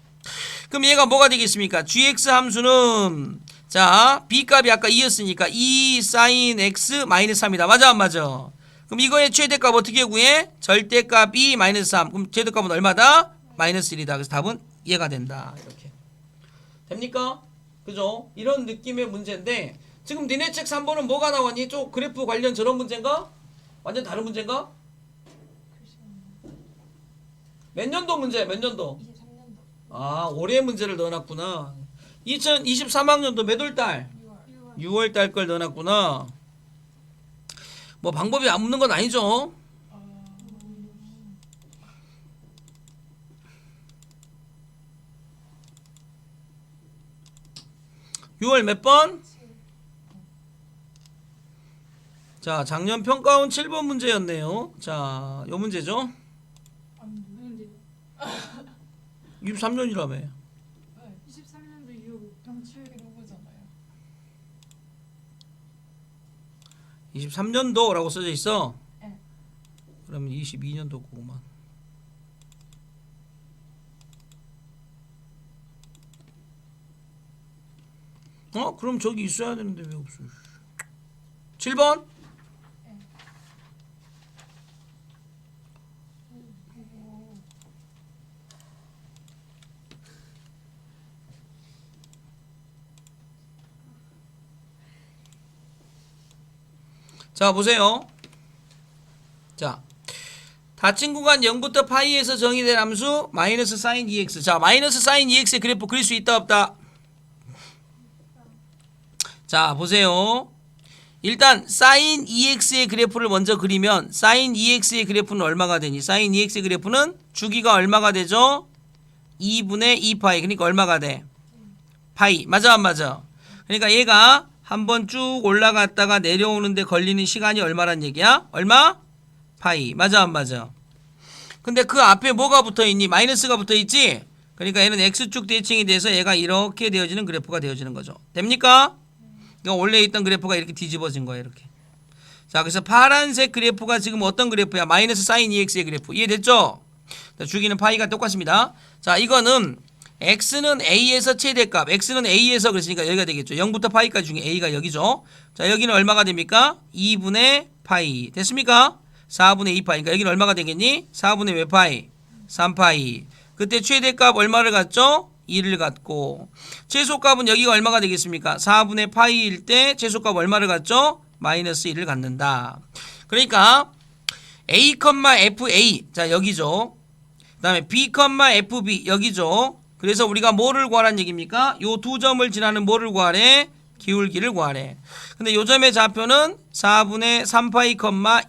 그럼 얘가 뭐가 되겠습니까? gx 함수는 자 B값이 아까 2였으니까 2 sin x 마이너스 3이다. 맞아 안 맞아? 그럼 이거의 최대값 어떻게 구해? 절대값이 마이너스 3. 그럼 최대값은 얼마다? 마이너스 1이다. 그래서 답은 이해가 된다. 이렇게. 됩니까? 그죠? 이런 느낌의 문제인데 지금 니네 책 3번은 뭐가 나왔니? 좀 그래프 관련 저런 문제인가? 완전 다른 문제인가? 몇 년도 문제야? 몇 년도? 23년도 아 올해 문제를 넣어놨구나. 2023학년도 몇 월달? 6월달 걸 넣어놨구나. 뭐 방법이 없는 건 아니죠. 6월 몇 번? 자 작년 평가원 7번 문제였네요. 자 요 문제죠. 23년이라며. 23년도 이후 병치획이 누구잖아요. 23년도라고 써져 있어. 네. 그러면 22년도 거구만. 그럼 저기 있어야 되는데 왜 없어? 7번? 자 보세요. 자 닫힌 구간 0부터 파이에서 정의된 함수 마이너스 사인 2x. 자 마이너스 사인 2x의 그래프 그릴 수 있다 없다? 자 보세요. 일단 사인 2x의 그래프를 먼저 그리면 사인 2x의 그래프는 얼마가 되니? 사인 2x의 그래프는 주기가 얼마가 되죠? 2분의 2파이. 그러니까 얼마가 돼? 파이. 맞아 안 맞아? 그러니까 얘가 한번 쭉 올라갔다가 내려오는데 걸리는 시간이 얼마란 얘기야? 얼마? 파이. 맞아 안 맞아? 근데 그 앞에 뭐가 붙어있니? 마이너스가 붙어있지? 그러니까 얘는 x축 대칭이 돼서 얘가 이렇게 되어지는 그래프가 되어지는 거죠. 됩니까? 그러니까 원래 있던 그래프가 이렇게 뒤집어진 거예요. 이렇게. 자 그래서 파란색 그래프가 지금 어떤 그래프야? 마이너스 사인 2x의 그래프. 이해됐죠? 주기는 파이가 똑같습니다. 자 이거는 x는 a에서 최대값, x는 a에서 그랬으니까 여기가 되겠죠. 0부터 파이까지 중에 a가 여기죠. 자 여기는 얼마가 됩니까? 2분의 파이. 됐습니까? 4분의 2파이. 그러니까 여기는 얼마가 되겠니? 4분의 몇 파이? 3파이. 그때 최대값 얼마를 갖죠? 2를 갖고 최소값은 여기가 얼마가 되겠습니까? 4분의 파이일 때 최소값 얼마를 갖죠? 마이너스 1을 갖는다. 그러니까 a, fa 자 여기죠. 그 다음에 b, fb 여기죠. 그래서 우리가 뭐를 구하라는 얘기입니까? 요 두 점을 지나는 뭐를 구하래? 기울기를 구하래. 근데 요 점의 좌표는 4분의 3파이,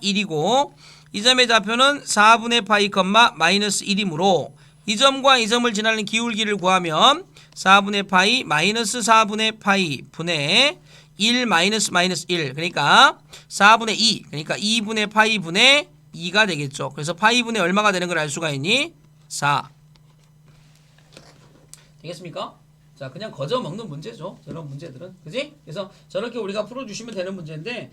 1이고 이 점의 좌표는 4분의 파이, 마이너스 1이므로 이 점과 이 점을 지나는 기울기를 구하면 4분의 파이 마이너스 4분의 파이 분의 1 마이너스 1 그러니까 4분의 2 그러니까 2분의 파이 분의 2가 되겠죠. 그래서 파이 분의 얼마가 되는 걸 알 수가 있니? 4. 되겠습니까? 자 그냥 거저 먹는 문제죠. 저런 문제들은 그지? 그래서 저렇게 우리가 풀어주시면 되는 문제인데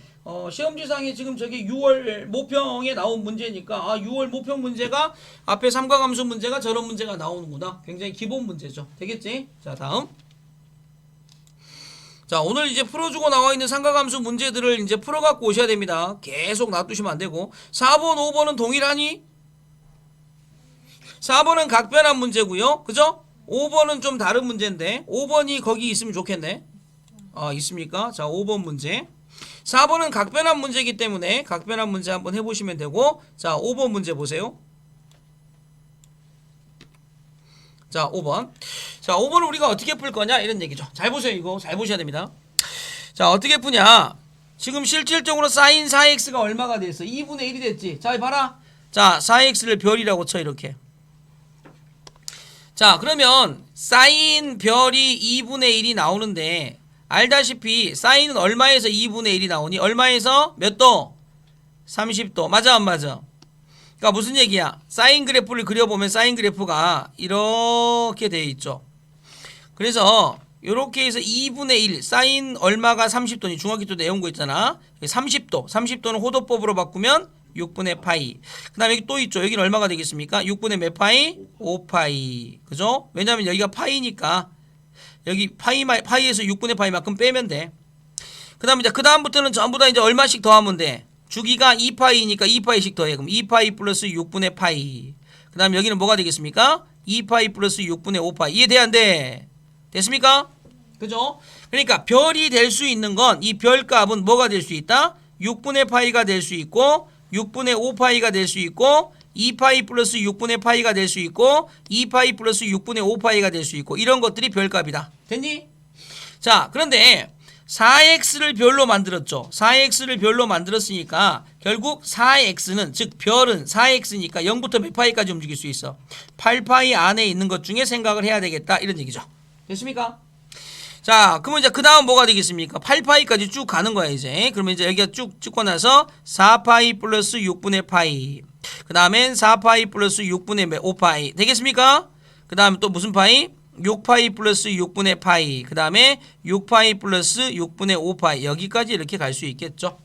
시험지상에 지금 저기 6월 모평에 나온 문제니까 6월 모평 문제가 앞에 삼각함수 문제가 저런 문제가 나오는구나. 굉장히 기본 문제죠. 되겠지? 자 다음 자 오늘 이제 풀어주고 나와 있는 삼각함수 문제들을 이제 풀어갖고 오셔야 됩니다. 계속 놔두시면 안 되고 4번 5번은 동일하니? 4번은 각변환 문제고요. 그죠? 5번은 좀 다른 문제인데 5번이 거기 있으면 좋겠네. 있습니까? 자 5번 문제 4번은 각변환 문제이기 때문에 각변환 문제 한번 해보시면 되고 자 5번 문제 보세요. 자 5번 자 5번을 우리가 어떻게 풀 거냐 이런 얘기죠. 잘 보세요. 이거 잘 보셔야 됩니다. 자 어떻게 푸냐 지금 실질적으로 사인 4x가 얼마가 됐어? 2분의 1이 됐지. 자 봐라 자 4x를 별이라고 쳐 이렇게. 자 그러면 사인 별이 2분의 1이 나오는데 알다시피 사인은 얼마에서 2분의 1이 나오니? 얼마에서? 몇 도? 30도. 맞아 안 맞아? 그러니까 무슨 얘기야? 사인 그래프를 그려보면 사인 그래프가 이렇게 되어 있죠. 그래서 이렇게 해서 2분의 1 사인 얼마가 30도니? 중학교 때 내온 거 있잖아. 30도 30도는 호도법으로 바꾸면 6분의 파이. 그 다음에 여기 또 있죠. 여기는 얼마가 되겠습니까? 6분의 몇 파이? 5파이. 그죠? 왜냐면 여기가 파이니까 여기 파이에서 6분의 파이만큼 빼면 돼. 그 다음에 이제 그 다음부터는 전부 다 이제 얼마씩 더하면 돼? 주기가 2파이니까 2파이씩 더해. 그럼 2파이 플러스 6분의 파이. 그 다음에 여기는 뭐가 되겠습니까? 2파이 플러스 6분의 5파이. 이해돼 안 돼? 됐습니까? 그죠? 그러니까 별이 될 수 있는 건 이 별값은 뭐가 될 수 있다? 6분의 파이가 될 수 있고 6분의 5파이가 될 수 있고 2파이 플러스 6분의 파이가 될 수 있고 2파이 플러스 6분의 5파이가 될 수 있고 이런 것들이 별값이다. 됐니? 자 그런데 4x를 별로 만들었죠. 4x를 별로 만들었으니까 결국 4x는 즉 별은 4x니까 0부터 몇 파이까지 움직일 수 있어? 8파이 안에 있는 것 중에 생각을 해야 되겠다 이런 얘기죠. 됐습니까? 자 그러면 이제 그 다음 뭐가 되겠습니까? 8파이까지 쭉 가는 거야 이제. 그러면 이제 여기가 쭉 찍고 나서 4파이 플러스 6분의 파이 그 다음엔 4파이 플러스 6분의 5파이 되겠습니까? 그 다음에 또 무슨 파이? 6파이 플러스 6분의 파이 그 다음에 6파이 플러스 6분의 5파이 여기까지 이렇게 갈 수 있겠죠.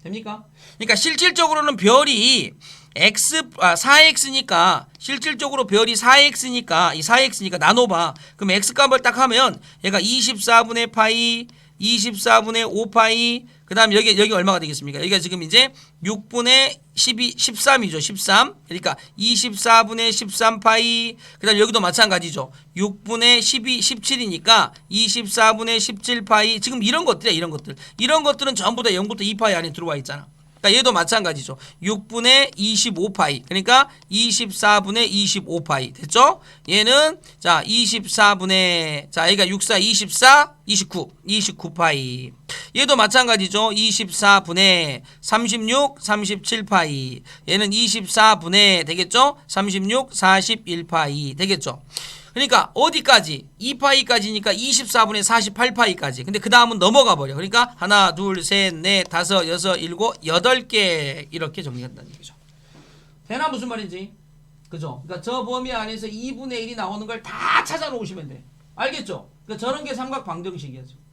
됩니까? 그러니까 실질적으로는 별이 4x니까 실질적으로 별이 4x니까 이 4x니까 나눠봐. 그럼 x값을 딱 하면 얘가 24분의 파이 24분의 5파이 그다음 여기 얼마가 되겠습니까? 여기가 지금 이제 6분의 13이죠. 13. 그러니까 24분의 13파이 그다음 여기도 마찬가지죠. 6분의 17이니까 24분의 17파이 지금 이런 것들이야. 이런 것들. 이런 것들은 전부 다 0부터 2파이 안에 들어와 있잖아. 그러니까 얘도 마찬가지죠. 6분의 25파이. 그러니까 24분의 25파이. 됐죠? 얘는 자, 24분의 자, 여기가 64 24 29파이. 얘도 마찬가지죠. 24분의 36 37파이. 얘는 24분의 되겠죠? 36 41파이. 되겠죠? 그러니까 어디까지? 2파이까지니까 24분의 48파이까지. 근데 그 다음은 넘어가 버려. 그러니까 하나, 둘, 셋, 넷, 다섯, 여섯, 일곱, 8개 이렇게 정리한다는 얘기죠. 되나 무슨 말인지? 그죠? 그러니까 저 범위 안에서 2분의 1이 나오는 걸 다 찾아 놓으시면 돼. 알겠죠? 그러니까 저런 게 삼각 방정식이죠.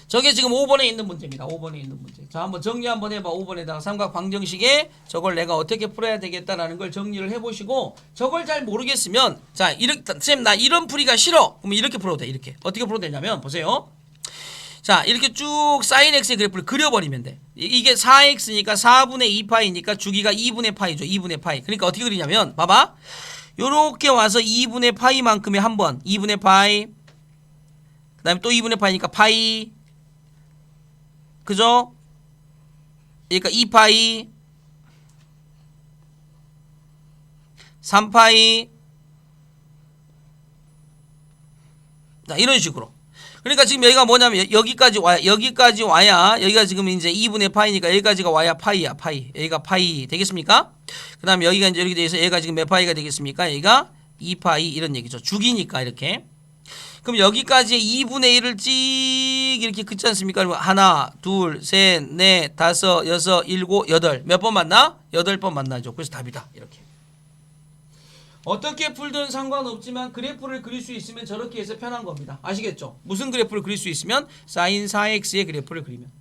저게 지금 5번에 있는 문제입니다. 5번에 있는 문제. 자, 한번 정리 한번 해봐. 5번에다가 삼각 방정식에 저걸 내가 어떻게 풀어야 되겠다라는 걸 정리를 해보시고 저걸 잘 모르겠으면 자, 이렇게 쌤 나 이런 풀이가 싫어. 그러면 이렇게 풀어도 돼. 이렇게. 어떻게 풀어도 되냐면 보세요. 자, 이렇게 쭉 sin x의 그래프를 그려버리면 돼. 이게 4x니까 4분의 2파이니까 주기가 2분의 파이죠. 2분의 파이. 그러니까 어떻게 그리냐면 봐봐. 요렇게 와서 2분의 파이만큼의 한 번. 2분의 파이. 그 다음에 또 2분의 파이니까 파이. 그죠? 그러니까 2파이 3파이 자, 이런 식으로. 그러니까 지금 여기가 뭐냐면 여기까지 와야 여기가 지금 이제 2분의 파이니까 여기까지가 와야 파이야. 파이. 여기가 파이 되겠습니까? 그 다음에 여기가 이제 이렇게 돼서 얘가 지금 몇 파이가 되겠습니까? 여기가 2파이 이런 얘기죠. 주기니까 이렇게. 그럼 여기까지 2분의 1을 찍 이렇게 긋지 않습니까? 그러면 하나, 둘, 셋, 넷, 다섯, 여섯, 일곱, 여덟. 몇 번 만나? 8번 만나죠. 그래서 답이다. 이렇게. 어떻게 풀든 상관없지만 그래프를 그릴 수 있으면 저렇게 해서 편한 겁니다. 아시겠죠? 무슨 그래프를 그릴 수 있으면 sin 4x의 그래프를 그리면.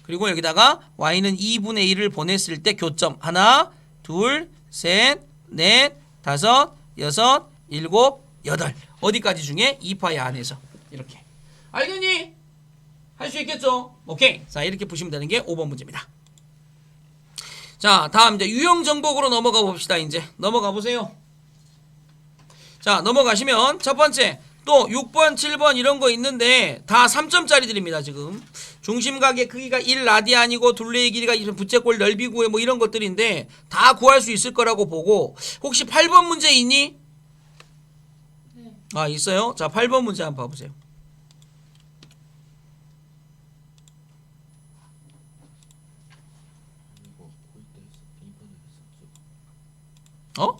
그리고 여기다가 y는 2분의 1을 보냈을 때 교점. 하나, 둘, 셋, 넷, 다섯, 여섯, 일곱, 여덟. 어디까지 중에 2파이 안에서 이렇게. 알겠니? 할 수 있겠죠? 오케이. 자, 이렇게 보시면 되는 게 5번 문제입니다. 자, 다음 이제 유형 정복으로 넘어가 봅시다. 이제 넘어가 보세요. 자, 넘어가시면 첫 번째 또 6번, 7번 이런 거 있는데 다 3점짜리들입니다. 지금 중심각의 크기가 1라디안이고 둘레의 길이가 부채꼴 넓이 구해 뭐 이런 것들인데 다 구할 수 있을 거라고 보고 혹시 8번 문제 있니? 아, 있어요? 자, 8번 문제 한번 봐보세요. 어?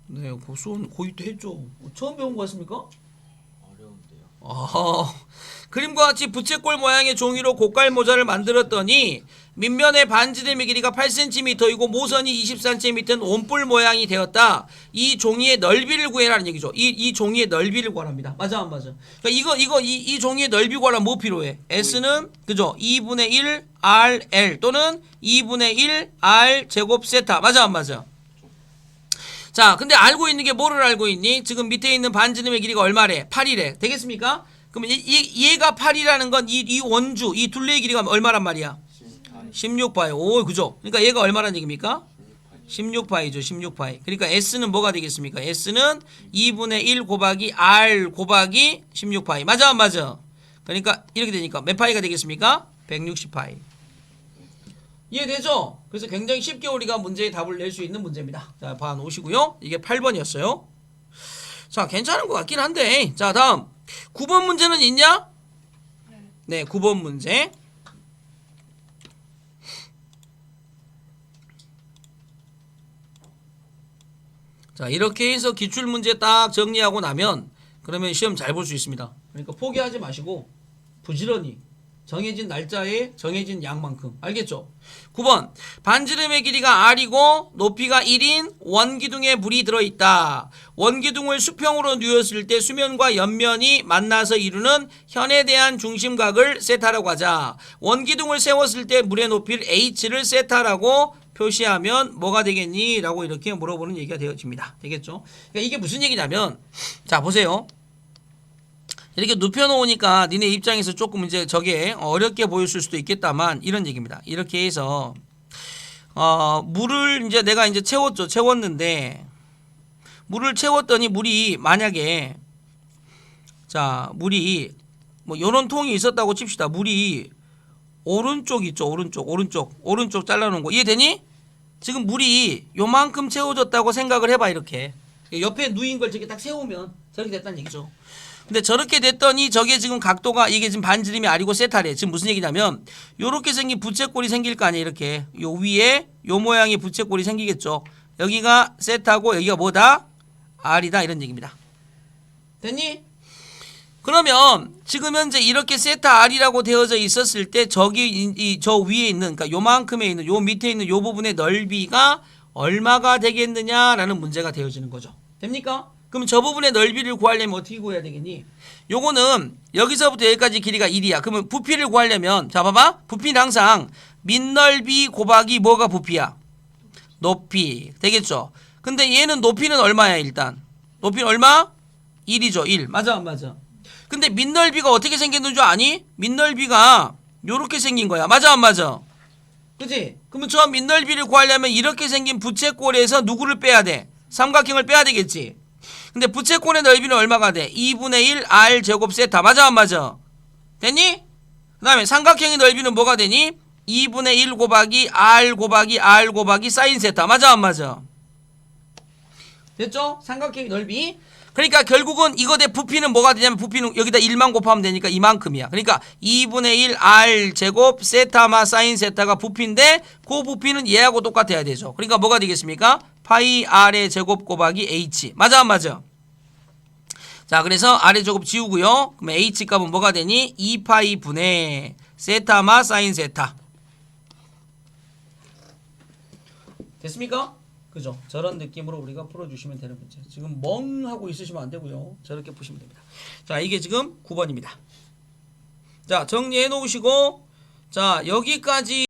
네, 수원 고2 때 했죠. 처음 배운 거 같습니까? 어려운데요. 아, 그림과 같이 부채꼴 모양의 종이로 고깔 모자를 만들었더니 밑면의 반지름의 길이가 8cm이고 모선이 20cm인 원뿔 모양이 되었다. 이 종이의 넓이를 구해라는 얘기죠. 이 종이의 넓이를 구하랍니다. 맞아 안 맞아? 그러니까 이 종이의 넓이 구하려면 뭐 필요해? S는 그죠? 2분의 1 RL 또는 2분의 1 R 제곱 세타. 맞아 안 맞아? 자, 근데 알고 있는 게 뭐를 알고 있니? 지금 밑에 있는 반지름의 길이가 얼마래? 8이래. 되겠습니까? 그러면 얘가 8이라는 건 이 원주, 이 둘레의 길이가 얼마란 말이야? 16파이. 오, 그죠? 그러니까 얘가 얼마란 얘기입니까? 16파이죠. 16파이. 그러니까 S는 뭐가 되겠습니까? S는 2분의 1 곱하기 R 곱하기 16파이. 맞아 안 맞아? 그러니까 이렇게 되니까 몇 파이가 되겠습니까? 160파이. 이해되죠? 그래서 굉장히 쉽게 우리가 문제의 답을 낼 수 있는 문제입니다. 자, 봐놓으시고요. 이게 8번이었어요. 자, 괜찮은 것 같긴 한데. 자, 다음 9번 문제는 있냐? 네, 9번 문제. 자, 이렇게 해서 기출문제 딱 정리하고 나면 그러면 시험 잘 볼 수 있습니다. 그러니까 포기하지 마시고 부지런히 정해진 날짜에 정해진 양만큼. 알겠죠? 9번 반지름의 길이가 R이고 높이가 1인 원기둥에 물이 들어있다. 원기둥을 수평으로 뉘었을 때 수면과 옆면이 만나서 이루는 현에 대한 중심각을 세타라고 하자. 원기둥을 세웠을 때 물의 높이를 H를 세타라고 표시하면 뭐가 되겠니? 라고 이렇게 물어보는 얘기가 되어집니다. 되겠죠? 그러니까 이게 무슨 얘기냐면 자, 보세요. 이렇게 눕혀놓으니까 니네 입장에서 조금 이제 저게 어렵게 보였을 수도 있겠다만 이런 얘기입니다. 이렇게 해서 물을 이제 내가 이제 채웠는데 물을 채웠더니 물이 만약에 자 물이 뭐 요런 통이 있었다고 칩시다. 물이 오른쪽 있죠. 오른쪽 잘라놓은 거 이해되니? 지금 물이 요만큼 채워졌다고 생각을 해봐. 이렇게 옆에 누인 걸 저렇게 딱 세우면 저렇게 됐다는 얘기죠. 근데 저렇게 됐더니 저게 지금 각도가 이게 지금 반지름이 아니고 세타래. 지금 무슨 얘기냐면 요렇게 생긴 부채꼴이 생길 거 아니에요. 이렇게 요 위에 요 모양의 부채꼴이 생기겠죠. 여기가 세타고 여기가 뭐다? R이다 이런 얘기입니다. 됐니? 그러면 지금 현재 이렇게 세타 R이라고 되어져 있었을 때 저기 저 위에 있는 그러니까 요만큼에 있는 요 밑에 있는 요 부분의 넓이가 얼마가 되겠느냐라는 문제가 되어지는 거죠. 됩니까? 그럼 저 부분의 넓이를 구하려면 어떻게 구해야 되겠니? 요거는 여기서부터 여기까지 길이가 1이야. 그러면 부피를 구하려면 자 봐봐. 부피는 항상 밑넓이 곱하기 뭐가 부피야? 높이. 되겠죠? 근데 얘는 높이는 얼마야 일단? 높이는 얼마? 1이죠. 1. 맞아 안 맞아? 근데 밑넓이가 어떻게 생겼는 줄 아니? 밑넓이가 요렇게 생긴 거야. 맞아 안 맞아? 그치? 그러면 저 밑넓이를 구하려면 이렇게 생긴 부채꼴에서 누구를 빼야 돼? 삼각형을 빼야 되겠지? 근데 부채꼴의 넓이는 얼마가 돼? 2분의 1 R 제곱 세타. 맞아 안 맞아? 됐니? 그 다음에 삼각형의 넓이는 뭐가 되니? 2분의 1 곱하기 R 곱하기 R 곱하기 사인 세타. 맞아 안 맞아? 됐죠? 삼각형의 넓이. 그러니까 결국은 이거 대 부피는 뭐가 되냐면 부피는 여기다 1만 곱하면 되니까 이만큼이야. 그러니까 2분의 1 R 제곱 세타마 사인 세타가 부피인데 그 부피는 얘하고 똑같아야 되죠. 그러니까 뭐가 되겠습니까? 파이 R의 제곱 곱하기 H. 맞아 안 맞아? 자 그래서 R의 제곱 지우고요. 그럼 H 값은 뭐가 되니? 2파이 분의 세타마 사인 세타. 됐습니까? 그죠? 저런 느낌으로 우리가 풀어주시면 되는 문제. 지금 멍 하고 있으시면 안 되고요. 저렇게 푸시면 됩니다. 자, 이게 지금 9번입니다. 자, 정리해 놓으시고, 자, 여기까지